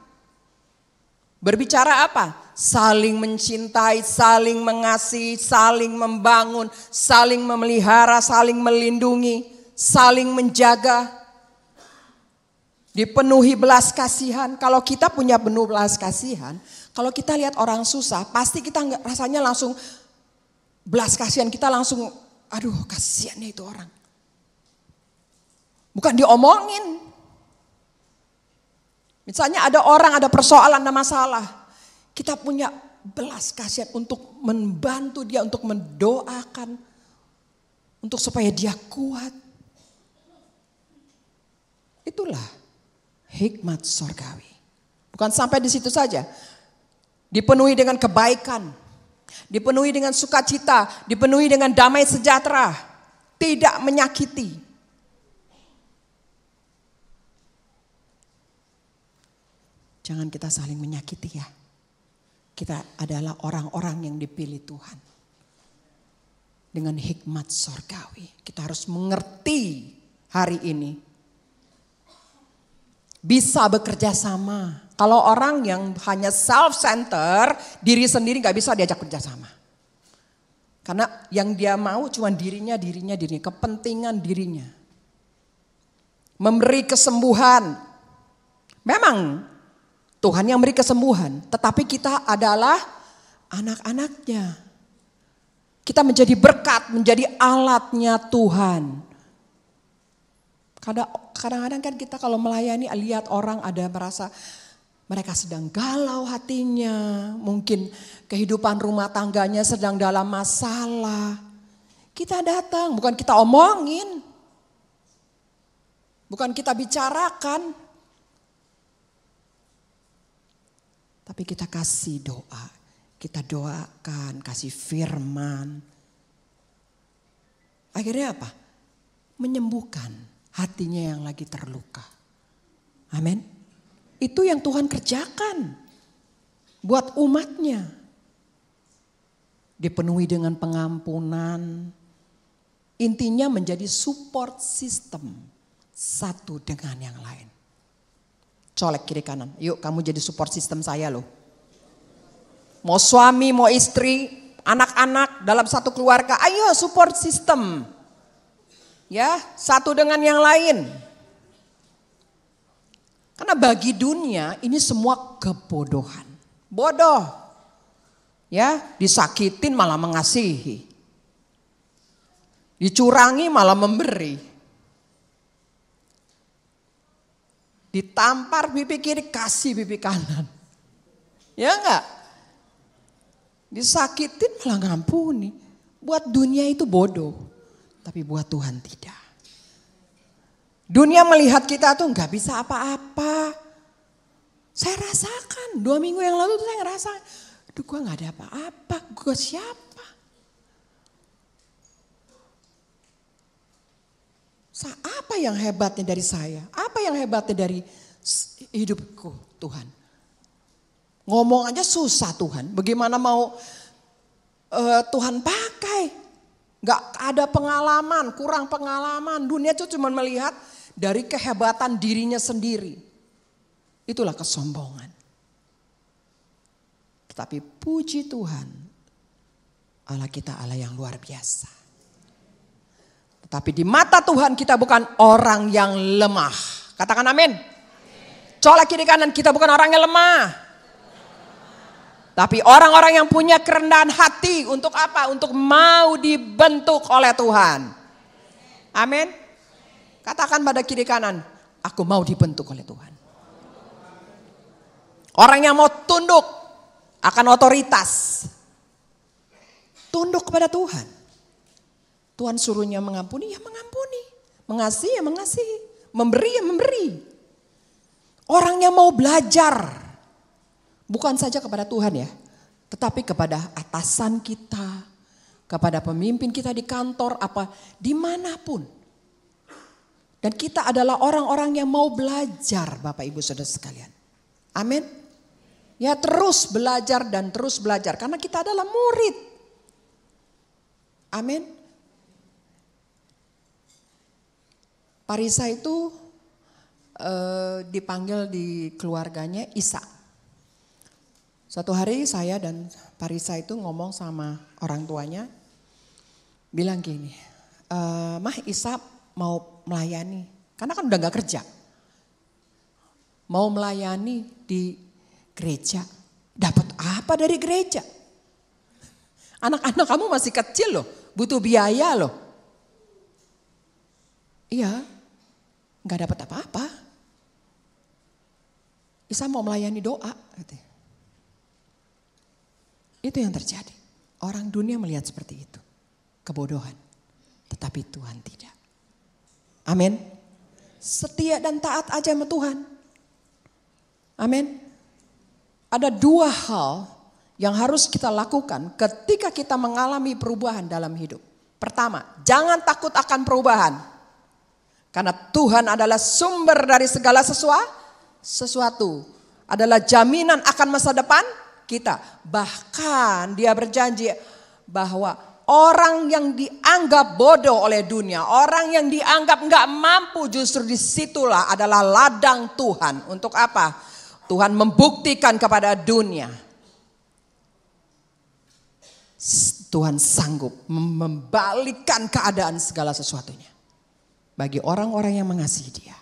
Berbicara apa? Saling mencintai, saling mengasihi, saling membangun, saling memelihara, saling melindungi, saling menjaga. Dipenuhi belas kasihan. Kalau kita punya penuh belas kasihan, kalau kita lihat orang susah, pasti kita rasanya langsung belas kasihan. Kita langsung, aduh kasihannya itu orang. Bukan diomongin. Misalnya ada orang, ada persoalan, ada masalah. Kita punya belas kasihan untuk membantu dia, untuk mendoakan. Untuk supaya dia kuat. Itulah hikmat sorgawi. Bukan sampai di situ saja. Dipenuhi dengan kebaikan. Dipenuhi dengan sukacita. Dipenuhi dengan damai sejahtera. Tidak menyakiti. Jangan kita saling menyakiti ya. Kita adalah orang-orang yang dipilih Tuhan. Dengan hikmat sorgawi. Kita harus mengerti hari ini. Bisa bekerja sama. Kalau orang yang hanya self-center, diri sendiri gak bisa diajak kerja sama. Karena yang dia mau cuma dirinya, kepentingan dirinya. Memberi kesembuhan. Memang Tuhan yang beri kesembuhan, tetapi kita adalah anak-anaknya. Kita menjadi berkat, menjadi alatnya Tuhan. Kadang-kadang kan kita kalau melayani lihat orang ada merasa mereka sedang galau hatinya. Mungkin kehidupan rumah tangganya sedang dalam masalah. Kita datang, bukan kita omongin. Bukan kita bicarakan. Tapi kita kasih doa, kita doakan, kasih firman. Akhirnya apa? Menyembuhkan hatinya yang lagi terluka. Amin. Itu yang Tuhan kerjakan buat umatnya. Dipenuhi dengan pengampunan. Intinya menjadi support system satu dengan yang lain. Colek kiri kanan. Yuk kamu jadi support system saya loh. Mau suami, mau istri, anak-anak dalam satu keluarga. Ayo support system. Ya, satu dengan yang lain. Karena bagi dunia ini semua kebodohan. Bodoh. Ya, disakitin malah mengasihi. Dicurangi malah memberi. Ditampar pipi kiri, kasih pipi kanan. Ya enggak? Disakitin malah ngampuni. Buat dunia itu bodoh. Tapi buat Tuhan tidak. Dunia melihat kita tuh enggak bisa apa-apa. Saya rasakan 2 minggu yang lalu tuh saya ngerasa. Aduh gue gak ada apa-apa. Gue siapa? Apa yang hebatnya dari saya? Apa yang hebatnya dari hidupku Tuhan? Ngomong aja susah Tuhan. Bagaimana mau Tuhan pakai? Gak ada pengalaman, kurang pengalaman. Dunia itu cuma melihat dari kehebatan dirinya sendiri. Itulah kesombongan. Tetapi puji Tuhan, Allah kita Allah yang luar biasa. Tapi di mata Tuhan kita bukan orang yang lemah. Katakan amin. Colek kiri kanan, kita bukan orang yang lemah. Tapi orang-orang yang punya kerendahan hati untuk apa? Untuk mau dibentuk oleh Tuhan. Amin. Katakan pada kiri kanan, aku mau dibentuk oleh Tuhan. Orang yang mau tunduk akan otoritas. Tunduk kepada Tuhan. Tuhan suruhnya mengampuni, ya mengampuni. Mengasihi, ya mengasihi. Memberi, ya memberi. Orang yang mau belajar. Bukan saja kepada Tuhan ya. Tetapi kepada atasan kita. Kepada pemimpin kita di kantor, apa dimanapun. Dan kita adalah orang-orang yang mau belajar Bapak Ibu Saudara sekalian. Amin. Ya terus belajar dan terus belajar. Karena kita adalah murid. Amin. Parisa itu dipanggil di keluarganya Isa. Suatu hari saya dan Parisa itu ngomong sama orang tuanya. Bilang gini, Mah Isa mau melayani. Karena kan udah gak kerja. Mau melayani di gereja. Dapat apa dari gereja? Anak-anak kamu masih kecil loh. Butuh biaya loh. Iya. Gak dapat apa-apa. Isa mau melayani doa. Itu yang terjadi. Orang dunia melihat seperti itu. Kebodohan. Tetapi Tuhan tidak. Amin. Setia dan taat aja sama Tuhan. Amin. Ada 2 hal yang harus kita lakukan ketika kita mengalami perubahan dalam hidup. Pertama, jangan takut akan perubahan. Karena Tuhan adalah sumber dari segala sesuatu. Adalah jaminan akan masa depan kita. Bahkan dia berjanji bahwa orang yang dianggap bodoh oleh dunia, orang yang dianggap gak mampu, justru disitulah adalah ladang Tuhan. Untuk apa? Tuhan membuktikan kepada dunia. Tuhan sanggup membalikkan keadaan segala sesuatunya. Bagi orang-orang yang mengasihi dia.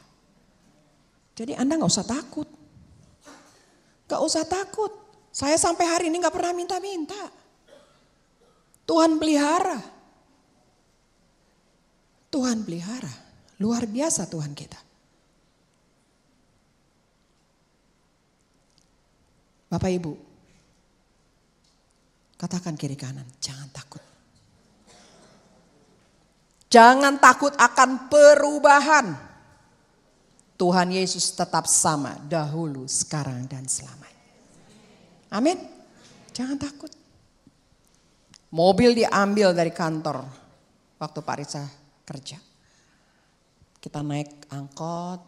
Jadi Anda gak usah takut. Gak usah takut. Saya sampai hari ini gak pernah minta-minta. Tuhan pelihara. Tuhan pelihara. Luar biasa Tuhan kita. Bapak Ibu. Katakan kiri kanan. Jangan takut. Jangan takut akan perubahan. Tuhan Yesus tetap sama dahulu, sekarang dan selamanya. Amin. Jangan takut. Mobil diambil dari kantor waktu Pak Risa kerja. Kita naik angkot,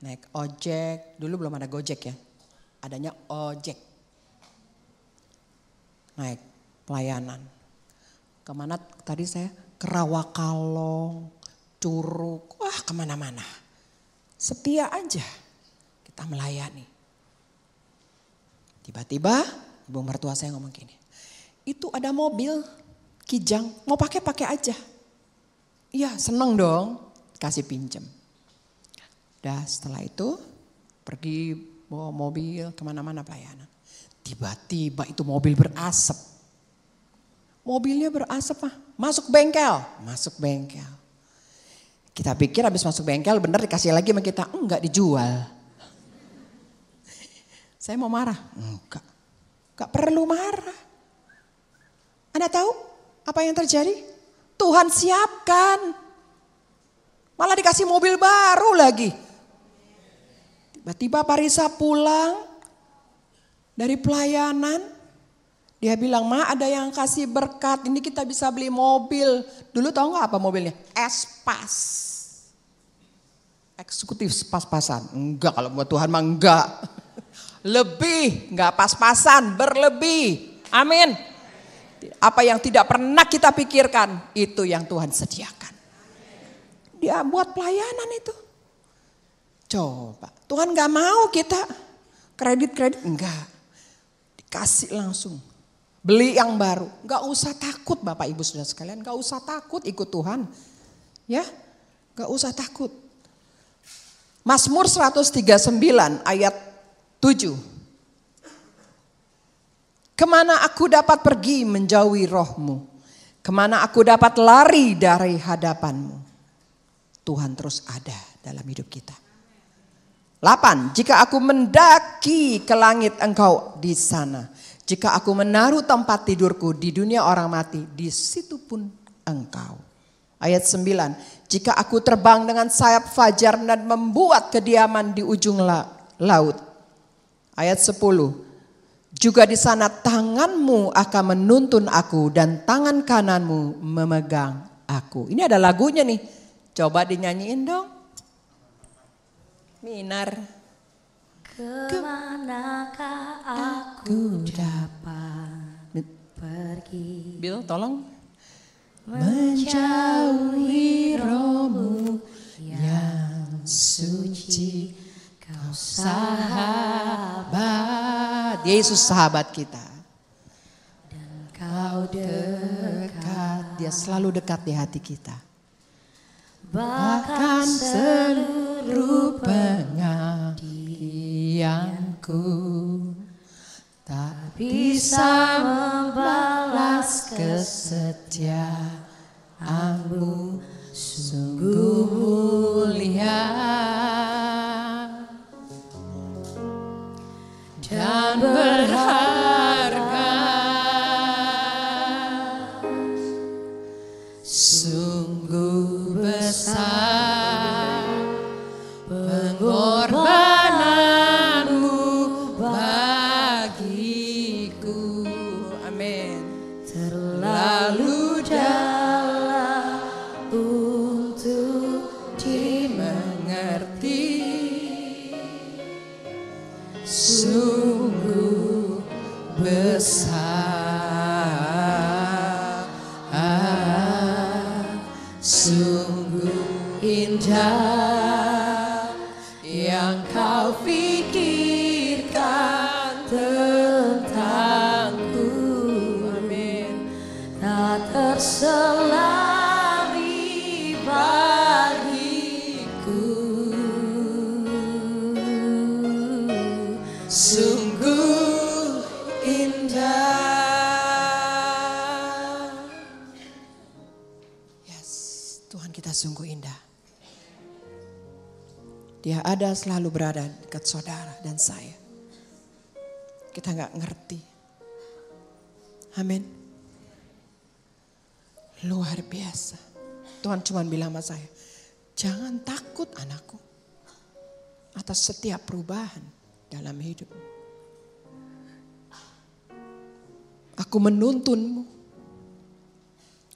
naik ojek. Dulu belum ada Gojek ya. Adanya ojek. Naik pelayanan. Kemana tadi saya? Ke Rawakalong, Curug, wah kemana-mana. Setia aja kita melayani. Tiba-tiba ibu mertua saya ngomong gini. Itu ada mobil Kijang, mau pakai aja. Iya seneng dong, kasih pinjem. Udah setelah itu pergi bawa mobil kemana-mana pelayanan. Tiba-tiba itu mobil berasap. Mobilnya berasap masuk bengkel. Kita pikir habis masuk bengkel bener dikasih lagi sama kita. Enggak, dijual. Saya mau marah? Enggak perlu marah. Anda tahu apa yang terjadi? Tuhan siapkan. Malah dikasih mobil baru lagi. Tiba-tiba Pak Risa pulang dari pelayanan. Dia bilang, Ma ada yang kasih berkat, ini kita bisa beli mobil. Dulu tahu gak apa mobilnya? Espas. Eksekutif pas-pasan. Enggak, kalau buat Tuhan mah enggak. Lebih, enggak pas-pasan, berlebih. Amin. Apa yang tidak pernah kita pikirkan, itu yang Tuhan sediakan. Dia buat pelayanan itu. Coba, Tuhan gak mau kita kredit, enggak. Dikasih langsung. Beli yang baru. Gak usah takut Bapak Ibu Saudara sekalian. Gak usah takut ikut Tuhan. Ya, gak usah takut. Mazmur 139 ayat 7. Kemana aku dapat pergi menjauhi rohmu? Kemana aku dapat lari dari hadapanmu? Tuhan terus ada dalam hidup kita. 8. Jika aku mendaki ke langit, engkau di sana. Jika aku menaruh tempat tidurku di dunia orang mati, di situ pun engkau. Ayat 9. Jika aku terbang dengan sayap fajar dan membuat kediaman di ujung laut. Ayat 10. Juga di sana tanganmu akan menuntun aku dan tangan kananmu memegang aku. Ini ada lagunya nih. Coba dinyanyiin dong. Minar. Kemanakah aku dapat pergi? Bill tolong. Menjauhi rohmu yang suci, kau sahabat. Yesus sahabat kita. Dan kau dekat. Dia selalu dekat di hati kita. Bahkan seluruh pengabdianku tak bisa membalas kesetiaanmu, sungguh mulia dan berharga, sungguh besar pengorbananmu bagiku. Amin. Terlalu dalam untuk dimengerti, sungguh besar, sungguh indah yang kau pikirkan tentangku. Amin. Tak terselami bagiku, sungguh indah. Yes, Tuhan kita sungguh indah. Dia ada selalu berada dekat saudara dan saya. Kita gak ngerti. Amin. Luar biasa. Tuhan cuma bilang sama saya, jangan takut anakku atas setiap perubahan dalam hidup. Aku menuntunmu.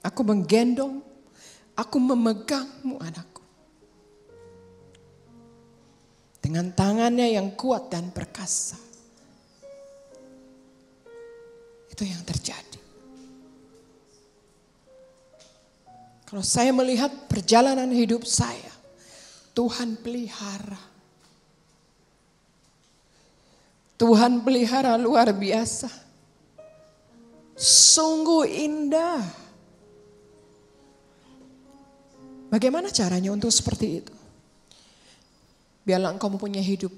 Aku menggendong. Aku memegangmu anakku. Dengan tangannya yang kuat dan perkasa. Itu yang terjadi. Kalau saya melihat perjalanan hidup saya, Tuhan pelihara. Tuhan pelihara luar biasa. Sungguh indah. Bagaimana caranya untuk seperti itu? Biarlah engkau mempunyai hidup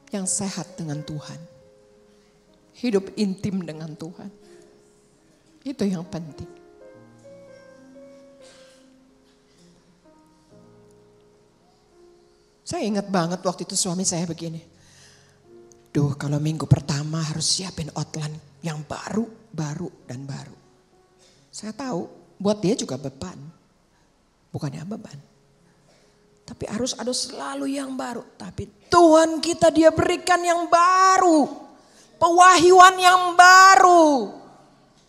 yang sehat dengan Tuhan. Hidup intim dengan Tuhan. Itu yang penting. Saya ingat banget waktu itu suami saya begini. Duh, kalau minggu pertama harus siapin outline yang baru. Saya tahu buat dia juga beban. Bukannya beban. Tapi harus ada selalu yang baru. Tapi Tuhan kita dia berikan yang baru. Pewahyuan yang baru.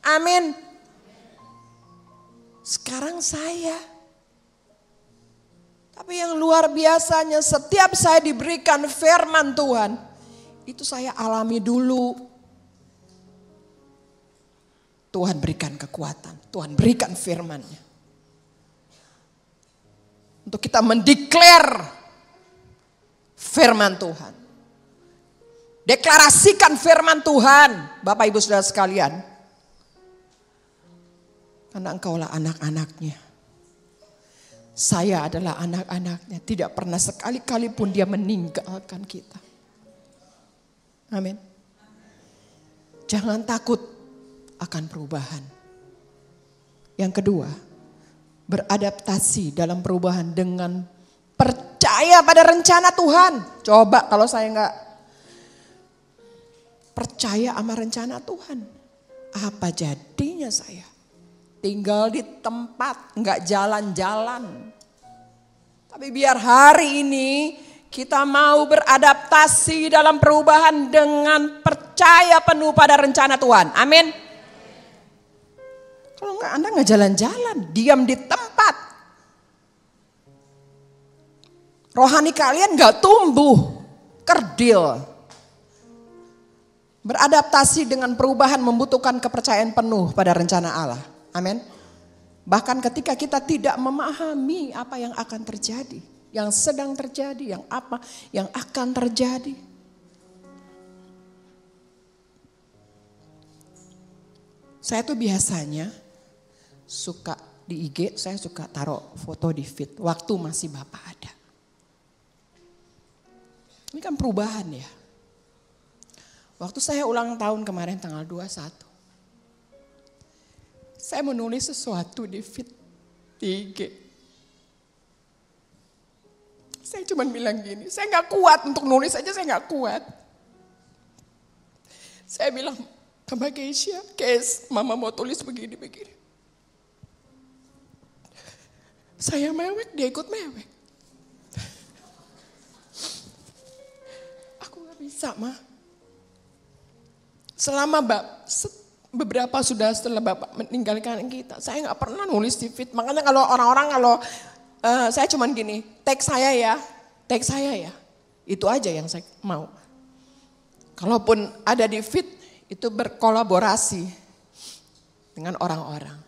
Amin. Sekarang saya. Tapi yang luar biasanya setiap saya diberikan firman Tuhan. Itu saya alami dulu. Tuhan berikan kekuatan. Tuhan berikan firman-Nya. Untuk kita mendeklar firman Tuhan. Deklarasikan firman Tuhan. Bapak Ibu Saudara sekalian. Karena engkaulah anak-anaknya. Saya adalah anak-anaknya. Tidak pernah sekali-kali pun dia meninggalkan kita. Amin. Jangan takut akan perubahan. Yang kedua, beradaptasi dalam perubahan dengan percaya pada rencana Tuhan. Coba kalau saya enggak percaya sama rencana Tuhan, apa jadinya saya? Tinggal di tempat, enggak jalan-jalan. Tapi biar hari ini kita mau beradaptasi dalam perubahan dengan percaya penuh pada rencana Tuhan. Amin. Kalau enggak Anda enggak jalan-jalan, diam di tempat. Rohani kalian enggak tumbuh, kerdil. Beradaptasi dengan perubahan membutuhkan kepercayaan penuh pada rencana Allah. Amin. Bahkan ketika kita tidak memahami apa yang akan terjadi, yang sedang terjadi, yang apa yang akan terjadi. Saya tuh biasanya suka di IG, saya suka taruh foto di feed waktu masih Bapak ada. Ini kan perubahan ya. Waktu saya ulang tahun kemarin tanggal 21. Saya menulis sesuatu di feed di IG. Saya cuma bilang gini, saya gak kuat untuk nulis aja, saya gak kuat. Saya bilang, Mbak Keisha, Kes, Mama mau tulis begini-begini. Saya mewek, dia ikut mewek. Aku gak bisa, Ma. Selama beberapa sudah setelah Bapak meninggalkan kita, saya gak pernah nulis di feed. Makanya kalau orang-orang saya cuman gini, tag saya ya. Itu aja yang saya mau. Kalaupun ada di feed, itu berkolaborasi dengan orang-orang.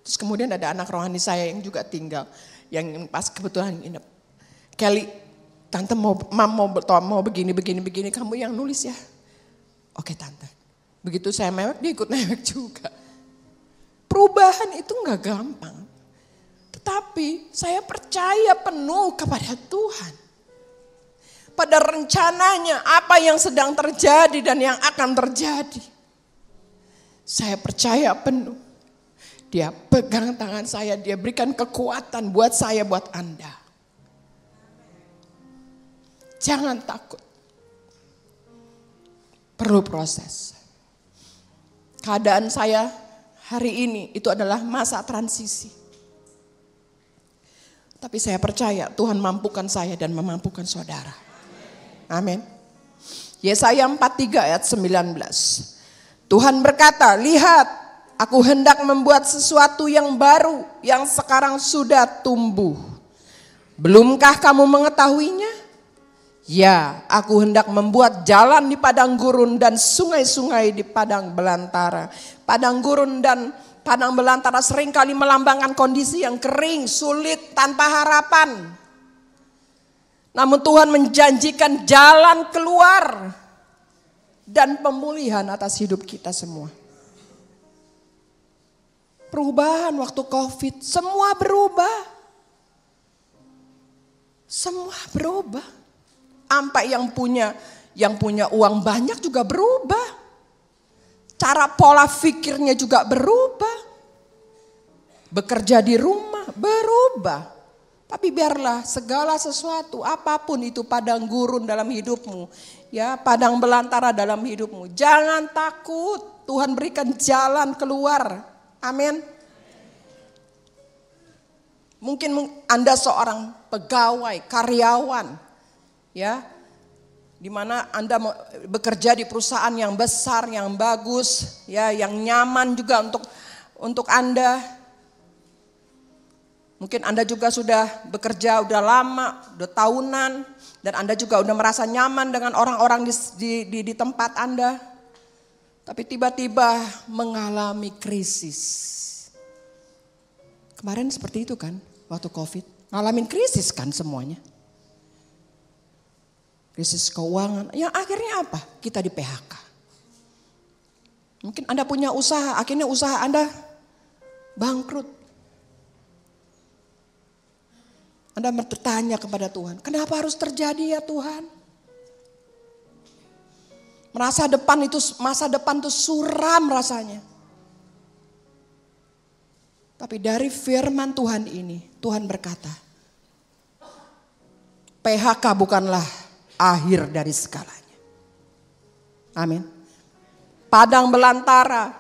Terus kemudian ada anak rohani saya yang juga tinggal, yang pas kebetulan nginep. Kelly, Tante mau begini, kamu yang nulis ya. Oke Tante. Begitu saya mewek, dia ikut mewek juga. Perubahan itu gak gampang. Tetapi saya percaya penuh kepada Tuhan. Pada rencananya apa yang sedang terjadi dan yang akan terjadi. Saya percaya penuh. Dia pegang tangan saya, dia berikan kekuatan buat saya, buat Anda. Jangan takut. Perlu proses. Keadaan saya hari ini itu adalah masa transisi. Tapi saya percaya Tuhan mampukan saya dan memampukan saudara. Amin. Yesaya 43 ayat 19. Tuhan berkata, lihat, aku hendak membuat sesuatu yang baru, yang sekarang sudah tumbuh. Belumkah kamu mengetahuinya? Ya, aku hendak membuat jalan di padang gurun dan sungai-sungai di padang belantara. Padang gurun dan padang belantara seringkali melambangkan kondisi yang kering, sulit, tanpa harapan. Namun Tuhan menjanjikan jalan keluar dan pemulihan atas hidup kita semua. Perubahan waktu COVID, semua berubah. Semua berubah. Sampai yang punya uang banyak juga berubah. Cara pola pikirnya juga berubah. Bekerja di rumah berubah. Tapi biarlah segala sesuatu, apapun itu padang gurun dalam hidupmu, ya padang belantara dalam hidupmu, jangan takut. Tuhan berikan jalan keluar. Amin. Mungkin Anda seorang pegawai, karyawan, ya, di mana Anda bekerja di perusahaan yang besar, yang bagus, ya, yang nyaman juga untuk Anda. Mungkin Anda juga sudah bekerja udah lama, udah tahunan, dan Anda juga udah merasa nyaman dengan orang-orang di tempat Anda. Tapi tiba-tiba mengalami krisis. Kemarin seperti itu kan, waktu COVID, ngalamin krisis kan semuanya. Krisis keuangan, yang akhirnya apa? Kita di PHK. Mungkin Anda punya usaha, akhirnya usaha Anda bangkrut. Anda bertanya kepada Tuhan, kenapa harus terjadi ya Tuhan? Masa depan itu suram rasanya. Tapi dari firman Tuhan ini, Tuhan berkata, PHK bukanlah akhir dari segalanya. Amin. Padang belantara,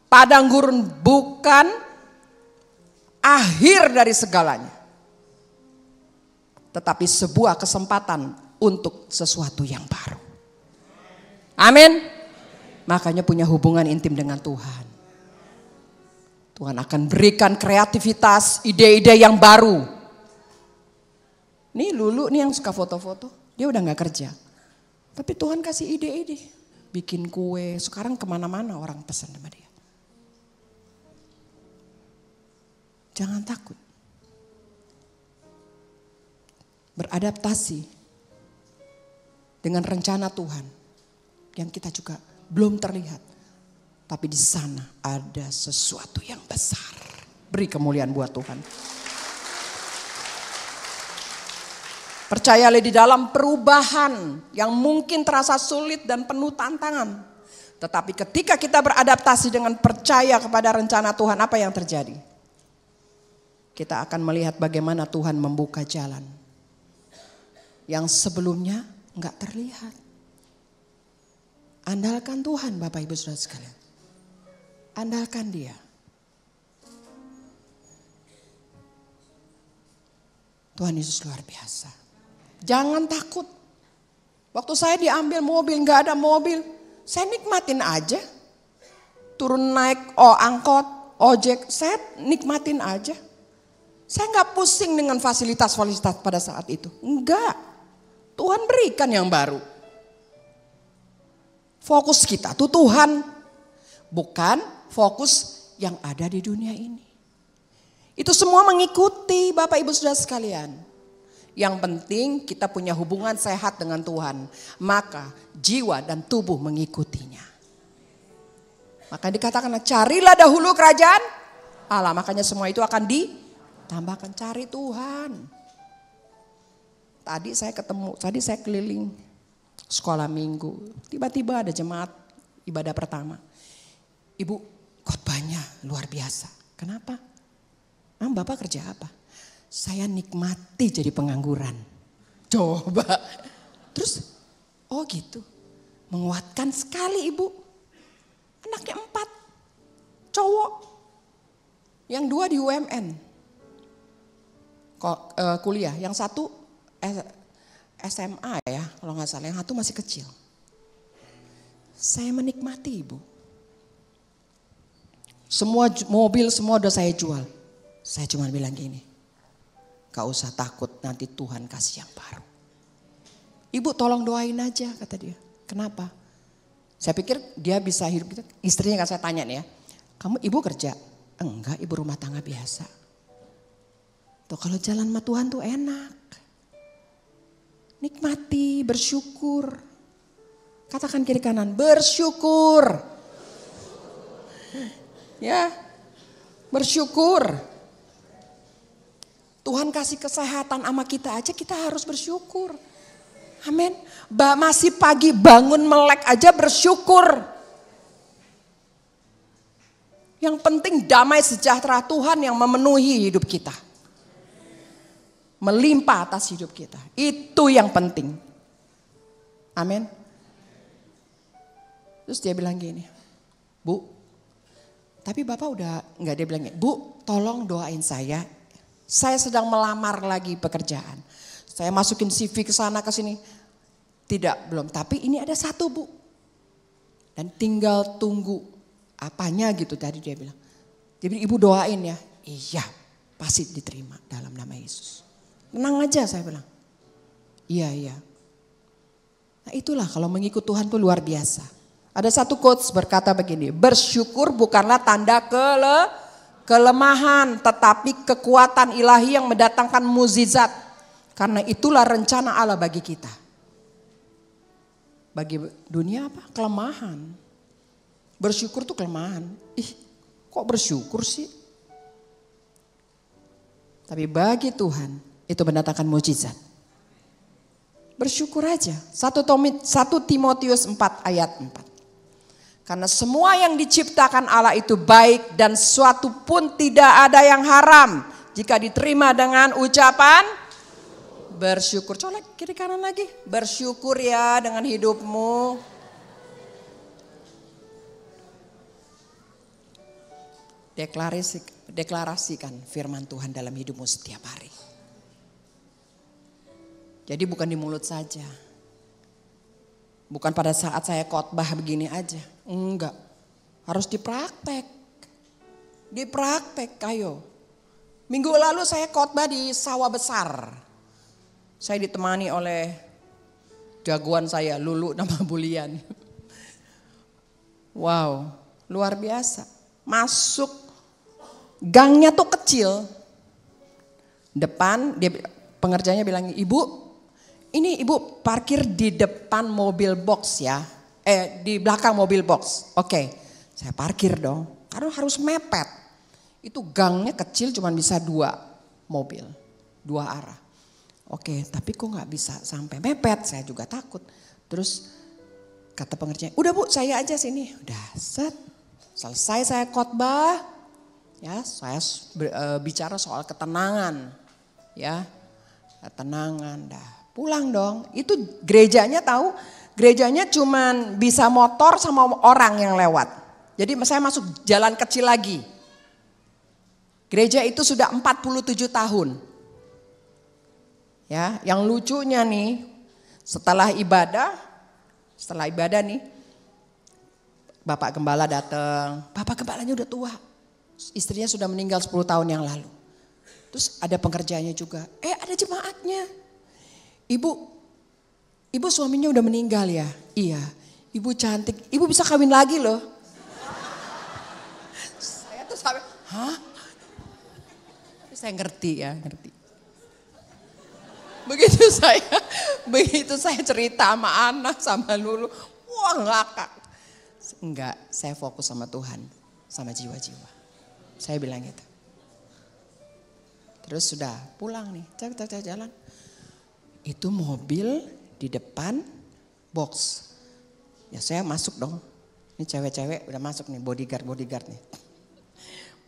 padang gurun bukan akhir dari segalanya. Tetapi sebuah kesempatan untuk sesuatu yang baru. Amin. Makanya punya hubungan intim dengan Tuhan. Tuhan akan berikan kreativitas, ide-ide yang baru. Nih Lulu nih yang suka foto-foto, dia udah gak kerja. Tapi Tuhan kasih ide-ide. Bikin kue, sekarang kemana-mana orang pesan sama dia. Jangan takut. Beradaptasi dengan rencana Tuhan yang kita juga belum terlihat. Tapi di sana ada sesuatu yang besar. Beri kemuliaan buat Tuhan. Percayalah di dalam perubahan yang mungkin terasa sulit dan penuh tantangan. Tetapi ketika kita beradaptasi dengan percaya kepada rencana Tuhan, apa yang terjadi? Kita akan melihat bagaimana Tuhan membuka jalan yang sebelumnya enggak terlihat. Andalkan Tuhan Bapak Ibu Saudara sekalian. Andalkan Dia. Tuhan Yesus luar biasa. Jangan takut. Waktu saya diambil mobil, enggak ada mobil, saya nikmatin aja. Turun naik angkot, ojek, saya nikmatin aja. Saya enggak pusing dengan fasilitas-fasilitas pada saat itu. Enggak. Tuhan berikan yang baru. Fokus kita tuh Tuhan. Bukan fokus yang ada di dunia ini. Itu semua mengikuti Bapak Ibu Saudara sekalian. Yang penting kita punya hubungan sehat dengan Tuhan. Maka jiwa dan tubuh mengikutinya. Maka dikatakan carilah dahulu kerajaan Allah. Makanya semua itu akan ditambahkan. Cari Tuhan. Tadi saya keliling sekolah minggu. Tiba-tiba ada jemaat ibadah pertama. Ibu, khotbahnya luar biasa. Kenapa? Bapak kerja apa? Saya nikmati jadi pengangguran. Coba. Terus, oh gitu. Menguatkan sekali ibu. Anaknya 4. Cowok. Yang 2 di UMN. Kuliah. Yang 1 SMA ya, kalau nggak salah, yang 1 masih kecil. Saya menikmati ibu. Semua mobil semua udah saya jual. Saya cuma bilang gini, gak usah takut, nanti Tuhan kasih yang baru. Ibu tolong doain aja, kata dia. Kenapa? Saya pikir dia bisa hidup gitu. Istrinya kan saya tanya nih ya, kamu ibu kerja? Enggak, ibu rumah tangga biasa. Tuh kalau jalan sama Tuhan tuh enak. Nikmati, bersyukur. Katakan kiri kanan, bersyukur. Ya, bersyukur. Tuhan kasih kesehatan sama kita aja, kita harus bersyukur. Amin. Masih pagi bangun melek aja bersyukur. Yang penting damai sejahtera Tuhan yang memenuhi hidup kita. Melimpah atas hidup kita. Itu yang penting. Amin. Terus dia bilang gini, Bu, tapi Bapak udah, enggak, dia bilang, Bu tolong doain saya sedang melamar lagi pekerjaan. Saya masukin CV ke sana ke sini. Tidak, belum. Tapi ini ada satu, Bu. Dan tinggal tunggu apanya gitu tadi dia bilang. Jadi ibu doain ya. Iya, pasti diterima dalam nama Yesus. Tenang aja saya bilang. Iya. Nah itulah kalau mengikut Tuhan tuh luar biasa. Ada satu quotes berkata begini, bersyukur bukanlah tanda kelemahan, tetapi kekuatan ilahi yang mendatangkan mukjizat. Karena itulah rencana Allah bagi kita. Bagi dunia apa? Kelemahan. Bersyukur tuh kelemahan. Kok bersyukur sih? Tapi bagi Tuhan itu mendatangkan mukjizat. Bersyukur aja. 1 Timotius 4 ayat 4. Karena semua yang diciptakan Allah itu baik dan suatu pun tidak ada yang haram jika diterima dengan ucapan bersyukur. Colek kiri kanan lagi. Bersyukur ya dengan hidupmu. Deklarasikan firman Tuhan dalam hidupmu setiap hari. Jadi bukan di mulut saja. Bukan pada saat saya khotbah begini aja. Enggak. Harus dipraktek. Dipraktek ayo. Minggu lalu saya khotbah di Sawah Besar. Saya ditemani oleh jagoan saya, Lulu nama Bulian. Wow, luar biasa. Masuk gangnya tuh kecil. Depan pengerjanya bilang, "Ibu, ini ibu parkir di depan mobil box ya. Di belakang mobil box." Oke, saya parkir dong. Karena harus mepet. Itu gangnya kecil cuma bisa 2 mobil. 2 arah. Oke, tapi kok gak bisa sampai mepet. Saya juga takut. Terus kata pengerjanya, udah Bu saya aja sini. Udah set. Selesai saya khotbah. Ya, saya bicara soal ketenangan. Ya, ketenangan dah. Pulang dong, itu gerejanya tahu, gerejanya cuman bisa motor sama orang yang lewat. Jadi saya masuk jalan kecil lagi. Gereja itu sudah 47 tahun. Ya, yang lucunya nih, setelah ibadah nih, Bapak Gembala datang. Bapak Gembalanya udah tua, istrinya sudah meninggal 10 tahun yang lalu. Terus ada pengerjanya juga, ada jemaatnya. Ibu suaminya udah meninggal ya? Iya. Ibu cantik, ibu bisa kawin lagi loh. Saya tuh sampai, hah? Tapi saya ngerti. Begitu saya cerita sama anak, sama Lulu, wah ngakak. Enggak, saya fokus sama Tuhan, sama jiwa-jiwa. Saya bilang gitu. Terus sudah pulang nih, jalan. Itu mobil di depan box. Ya saya masuk dong. Ini cewek-cewek udah masuk nih, bodyguard nih.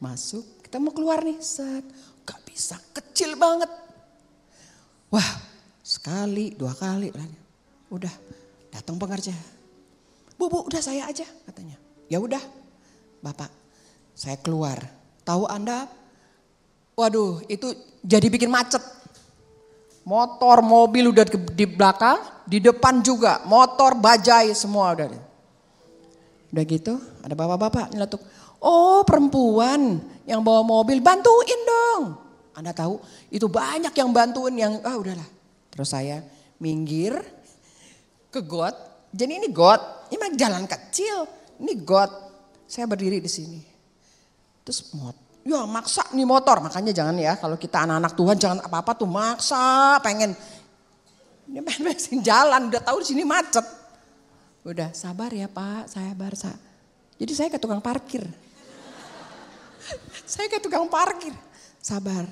Masuk, kita mau keluar nih, set. Gak bisa, kecil banget. Wah, sekali, 2 kali. Udah, datang pengerja. Bu, udah saya aja katanya. Ya udah, Bapak, saya keluar. Tahu Anda, waduh itu jadi bikin macet. Motor, mobil udah di belakang, di depan juga. Motor, bajai semua udah. Udah gitu ada bapak-bapak nyeletuk. Oh, perempuan yang bawa mobil, bantuin dong. Anda tahu itu banyak yang bantuin yang udahlah. Terus saya minggir ke got. Jadi ini got, ini jalan kecil, ini got. Saya berdiri di sini. Terus ya maksa nih motor, makanya jangan ya kalau kita anak-anak Tuhan jangan apa-apa tuh maksa pengen. Ini pengen jalan, udah tahu di sini macet. Udah sabar ya Pak, sabar. Jadi saya ke tukang parkir. Sabar.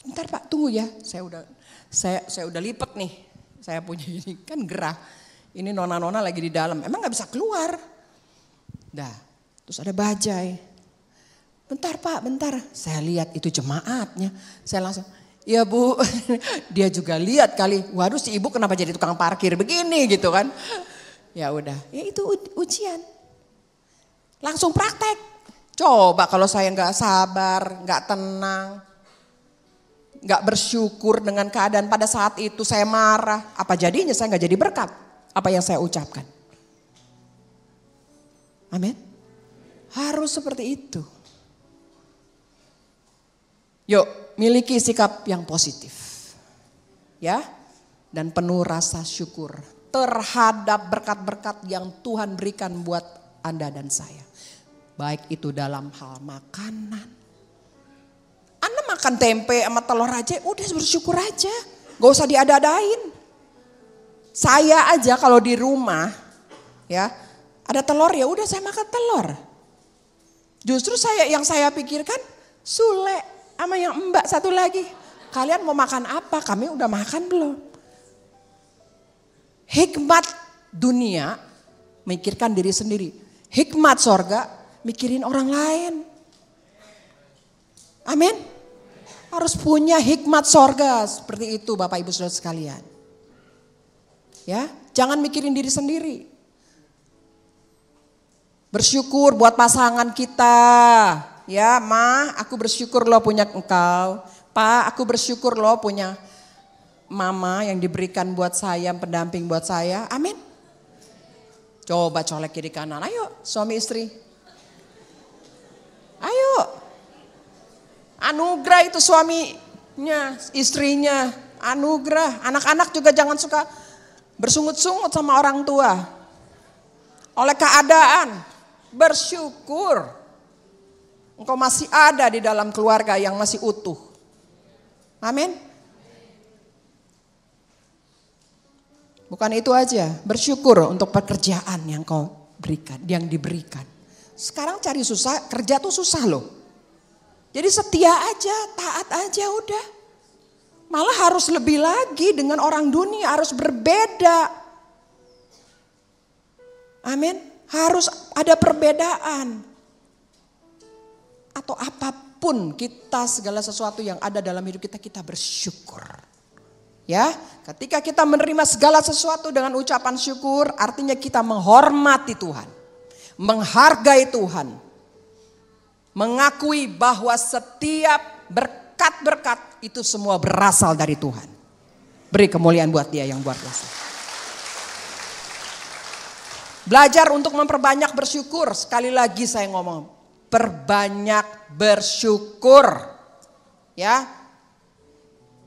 Bentar Pak, tunggu ya. Saya udah lipet nih. Saya punya ini kan gerah. Ini nona-nona lagi di dalam. Emang nggak bisa keluar. Dah, terus ada bajai. Bentar Pak, bentar. Saya lihat itu jemaatnya. Saya langsung, ya Bu. Dia juga lihat kali. Waduh si ibu kenapa jadi tukang parkir begini gitu kan. Ya udah, ya itu ujian. Langsung praktek. Coba kalau saya nggak sabar, nggak tenang, nggak bersyukur dengan keadaan pada saat itu saya marah. Apa jadinya saya nggak jadi berkat? Apa yang saya ucapkan? Amin. Harus seperti itu. Yuk, miliki sikap yang positif. Ya, dan penuh rasa syukur terhadap berkat-berkat yang Tuhan berikan buat Anda dan saya. Baik itu dalam hal makanan. Anda makan tempe sama telur aja udah bersyukur aja. Gak usah diada-adain. Saya aja kalau di rumah ya ada telur ya udah saya makan telur. Justru yang saya pikirkan Sule sama yang Mbak satu lagi. Kalian mau makan apa? Kami udah makan belum? Hikmat dunia mikirkan diri sendiri. Hikmat sorga mikirin orang lain. Amin. Harus punya hikmat sorga seperti itu Bapak Ibu Saudara sekalian. Ya, jangan mikirin diri sendiri. Bersyukur buat pasangan kita. Ya, Ma, aku bersyukur lo punya engkau. Pak, aku bersyukur lo punya mama yang diberikan buat saya, pendamping buat saya. Amin. Coba colek kiri kanan. Ayo, suami istri. Ayo, anugerah itu suaminya, istrinya, anugerah. Anak-anak juga jangan suka bersungut-sungut sama orang tua. Oleh keadaan, bersyukur. Engkau masih ada di dalam keluarga yang masih utuh. Amin. Bukan itu aja, bersyukur untuk pekerjaan yang kau berikan, yang diberikan. Sekarang cari susah, kerja tuh susah loh. Jadi setia aja, taat aja udah. Malah harus lebih lagi dengan orang dunia, harus berbeda. Amin. Harus ada perbedaan. Atau apapun kita segala sesuatu yang ada dalam hidup kita, kita bersyukur. Ya, ketika kita menerima segala sesuatu dengan ucapan syukur, artinya kita menghormati Tuhan. Menghargai Tuhan, mengakui bahwa setiap berkat-berkat itu semua berasal dari Tuhan. Beri kemuliaan buat Dia yang buat kuasa. Belajar untuk memperbanyak bersyukur. Sekali lagi saya ngomong, perbanyak bersyukur. Ya,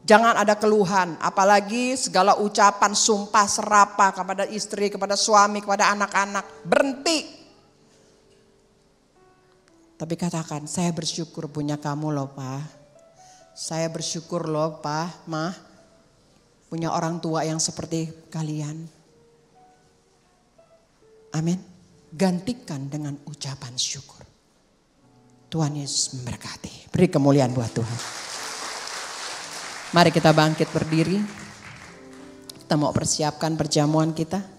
jangan ada keluhan, apalagi segala ucapan sumpah serapah kepada istri, kepada suami, kepada anak-anak. Berhenti. Tapi katakan, saya bersyukur punya kamu loh Pak. Saya bersyukur loh Pak, Ma. Punya orang tua yang seperti kalian. Amin. Gantikan dengan ucapan syukur. Tuhan Yesus memberkati. Beri kemuliaan buat Tuhan. Mari kita bangkit berdiri. Kita mau persiapkan perjamuan kita.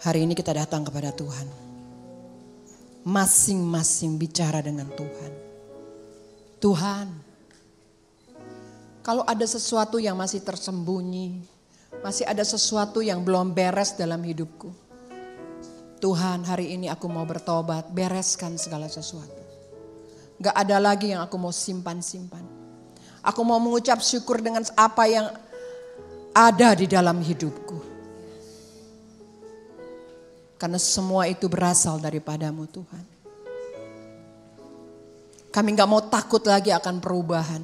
Hari ini kita datang kepada Tuhan. Masing-masing bicara dengan Tuhan. Tuhan, kalau ada sesuatu yang masih tersembunyi, masih ada sesuatu yang belum beres dalam hidupku. Tuhan, hari ini aku mau bertobat, bereskan segala sesuatu. Gak ada lagi yang aku mau simpan-simpan. Aku mau mengucap syukur dengan apa yang ada di dalam hidupku. Karena semua itu berasal daripadamu Tuhan. Kami gak mau takut lagi akan perubahan.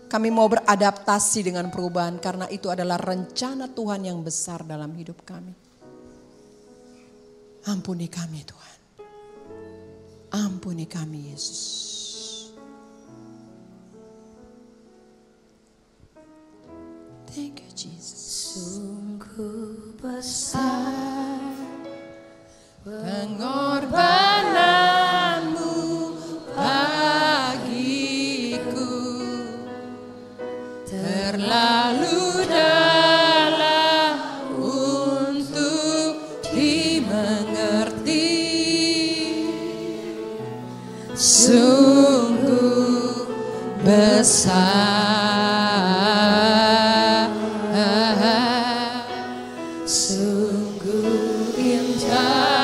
Kami mau beradaptasi dengan perubahan karena itu adalah rencana Tuhan yang besar dalam hidup kami. Ampuni kami Tuhan. Ampuni kami Yesus. Thank you Jesus. Sungguh besar pengorbananmu bagiku, terlalu dalam untuk dimengerti. Sungguh besar, sungguh indah.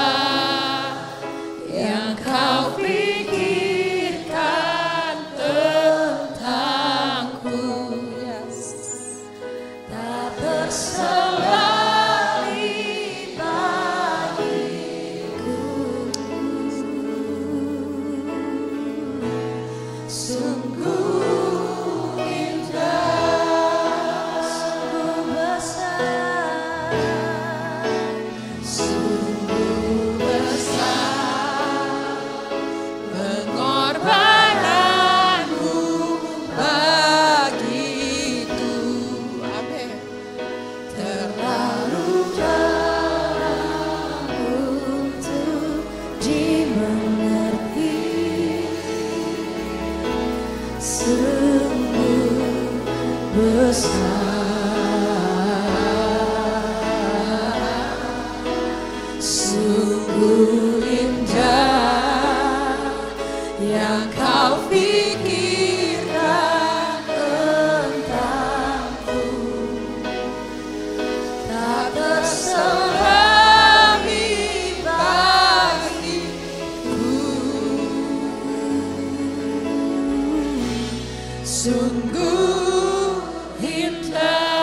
Sungguh indah yang kau pikirkan tentangku, tak terselami bagiku. Sungguh indah.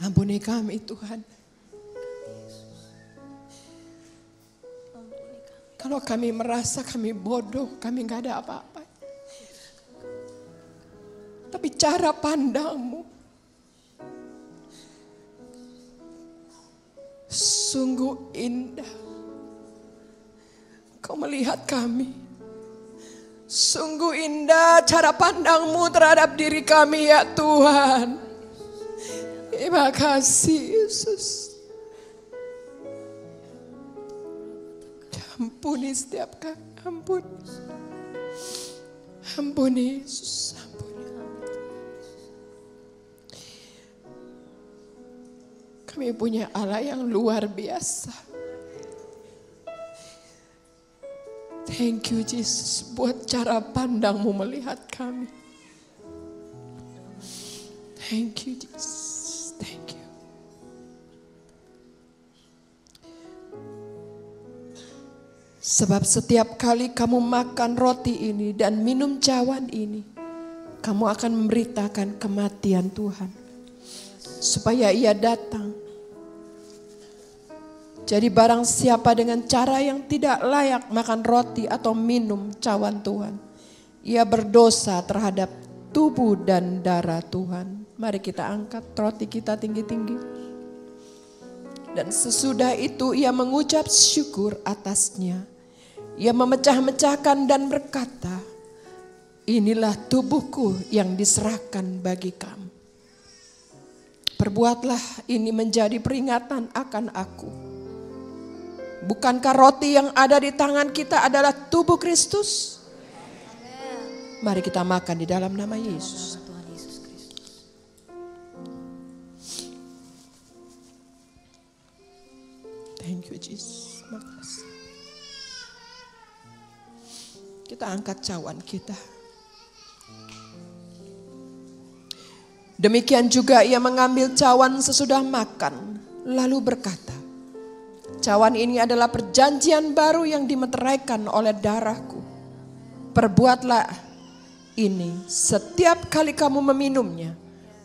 Ampuni kami Tuhan. Kalau kami merasa kami bodoh, kami gak ada apa-apa. Tapi cara pandangmu sungguh indah. Kau melihat kami. Sungguh indah cara pandangmu terhadap diri kami ya Tuhan. Terima kasih Yesus. Ampuni setiap kami. Ampuni. Ampuni Yesus. Ampuni. Kami punya Allah yang luar biasa. Thank you Jesus buat cara pandangmu melihat kami. Thank you Jesus. Thank you. Sebab setiap kali kamu makan roti ini dan minum cawan ini, kamu akan memberitakan kematian Tuhan. Supaya ia datang. Jadi barang siapa dengan cara yang tidak layak makan roti atau minum cawan Tuhan, ia berdosa terhadap tubuh dan darah Tuhan. Mari kita angkat roti kita tinggi-tinggi. Dan sesudah itu ia mengucap syukur atasnya. Ia memecah-mecahkan dan berkata, inilah tubuhku yang diserahkan bagi kamu. Perbuatlah ini menjadi peringatan akan aku. Bukankah roti yang ada di tangan kita adalah tubuh Kristus? Mari kita makan di dalam nama Yesus. Thank you Jesus. Makasih. Kita angkat cawan kita. Demikian juga ia mengambil cawan sesudah makan, lalu berkata, cawan ini adalah perjanjian baru yang dimeteraikan oleh darahku. Perbuatlah ini setiap kali kamu meminumnya,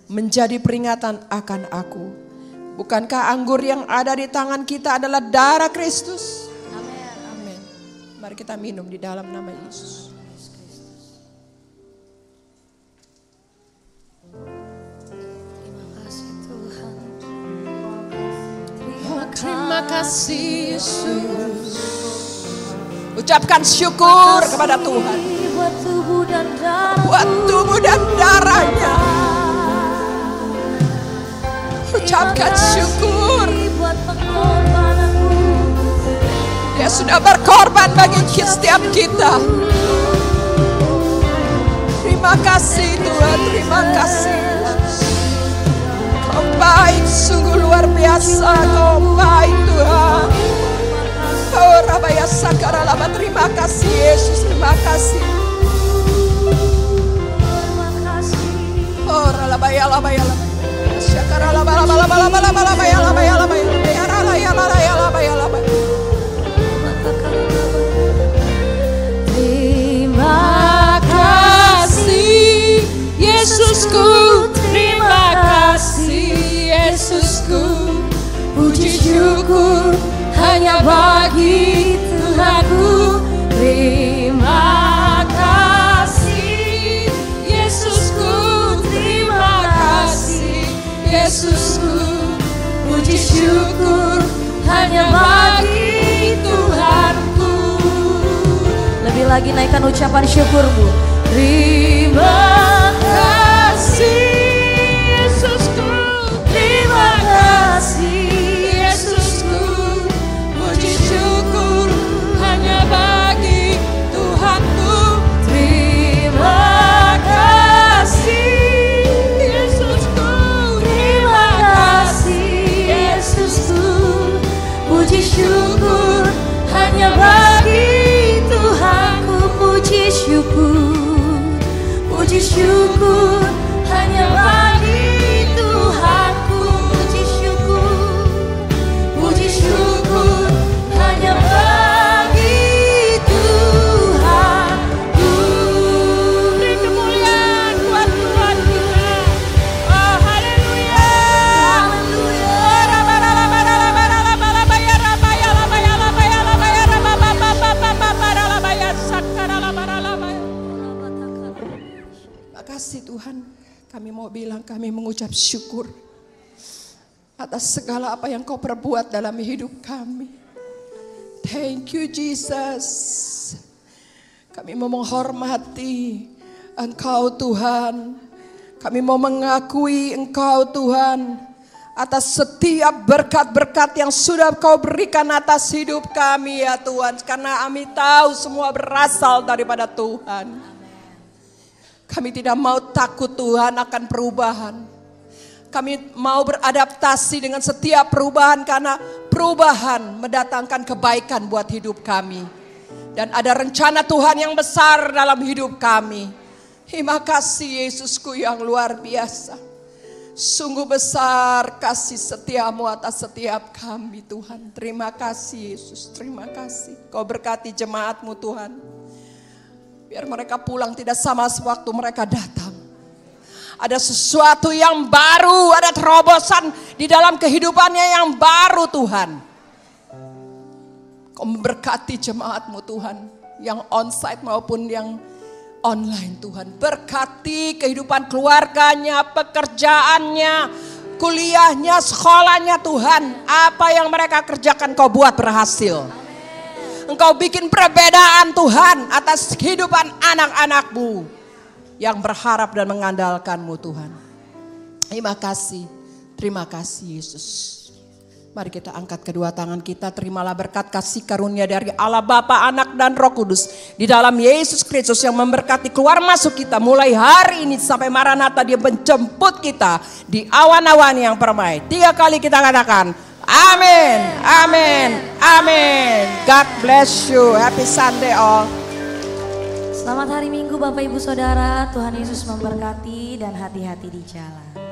menjadi peringatan akan aku. Bukankah anggur yang ada di tangan kita adalah darah Kristus? Amin. Amin. Mari kita minum di dalam nama Yesus. Terima kasih Yesus. Ucapkan syukur kepada Tuhan. Buat tubuh dan darah. Buat tubuh dan darahnya. Ucapkan syukur. Buat pengorbananmu. Dia sudah berkorban bagi setiap kita. Terima kasih Tuhan. Terima kasih. Kau baik, sungguh luar biasa. Kau baik Tuhan. Oh Rabaya Sakaralaba, terima kasih Yesus, terima kasih. Oh Rabaya Labaya Labaya Sakaralaba Labaya Labaya Labaya Labaya Labaya Labaya Labaya Labaya. Terima kasih Yesusku, terima kasih Yesusku. Puji syukur hanya bagi Tuhanku. Terima kasih Yesusku, terima kasih Yesusku. Puji syukur hanya bagi Tuhanku. Lebih lagi naikkan ucapan syukurmu. Terima kasih Yesusku, terima kasih Yesusku. Puji syukur hanya bagi Tuhanku. Terima kasih Yesusku, terima kasih Yesusku. Puji syukur hanya bagi Tuhanku. Puji syukur hanya bagi Tuhanku. Puji syukur hanya bagi Tuhanku. Beri kemuliaan buat Tuhan kita. Oh haleluya. Terima kasih Tuhan. Kami mau bilang, kami mengucap syukur atas segala apa yang Kau perbuat dalam hidup kami. Thank you Jesus. Kami mau menghormati Engkau Tuhan. Kami mau mengakui Engkau Tuhan atas setiap berkat-berkat yang sudah Kau berikan atas hidup kami ya Tuhan. Karena kami tahu semua berasal daripada Tuhan. Kami tidak mau takut Tuhan akan perubahan. Kami mau beradaptasi dengan setiap perubahan karena perubahan mendatangkan kebaikan buat hidup kami. Dan ada rencana Tuhan yang besar dalam hidup kami. Terima kasih Yesusku yang luar biasa. Sungguh besar kasih setiamu atas setiap kami Tuhan. Terima kasih Yesus, terima kasih. Kau berkati jemaatmu Tuhan. Biar mereka pulang tidak sama sewaktu mereka datang. Ada sesuatu yang baru, ada terobosan di dalam kehidupannya yang baru Tuhan. Kau memberkati jemaatmu Tuhan, yang onsite maupun yang online Tuhan. Berkati kehidupan keluarganya, pekerjaannya, kuliahnya, sekolahnya Tuhan. Apa yang mereka kerjakan Kau buat berhasil. Engkau bikin perbedaan Tuhan atas kehidupan anak-anak-Mu yang berharap dan mengandalkan-Mu Tuhan. Terima kasih Yesus. Mari kita angkat kedua tangan kita, terimalah berkat kasih karunia dari Allah Bapa, Anak dan Roh Kudus di dalam Yesus Kristus yang memberkati keluar masuk kita mulai hari ini sampai Maranatha. Dia menjemput kita di awan-awan yang permai. 3 kali kita katakan Amin, amin, amin. God bless you. Happy Sunday all. Selamat hari Minggu Bapak Ibu Saudara, Tuhan Yesus memberkati dan hati-hati di jalan.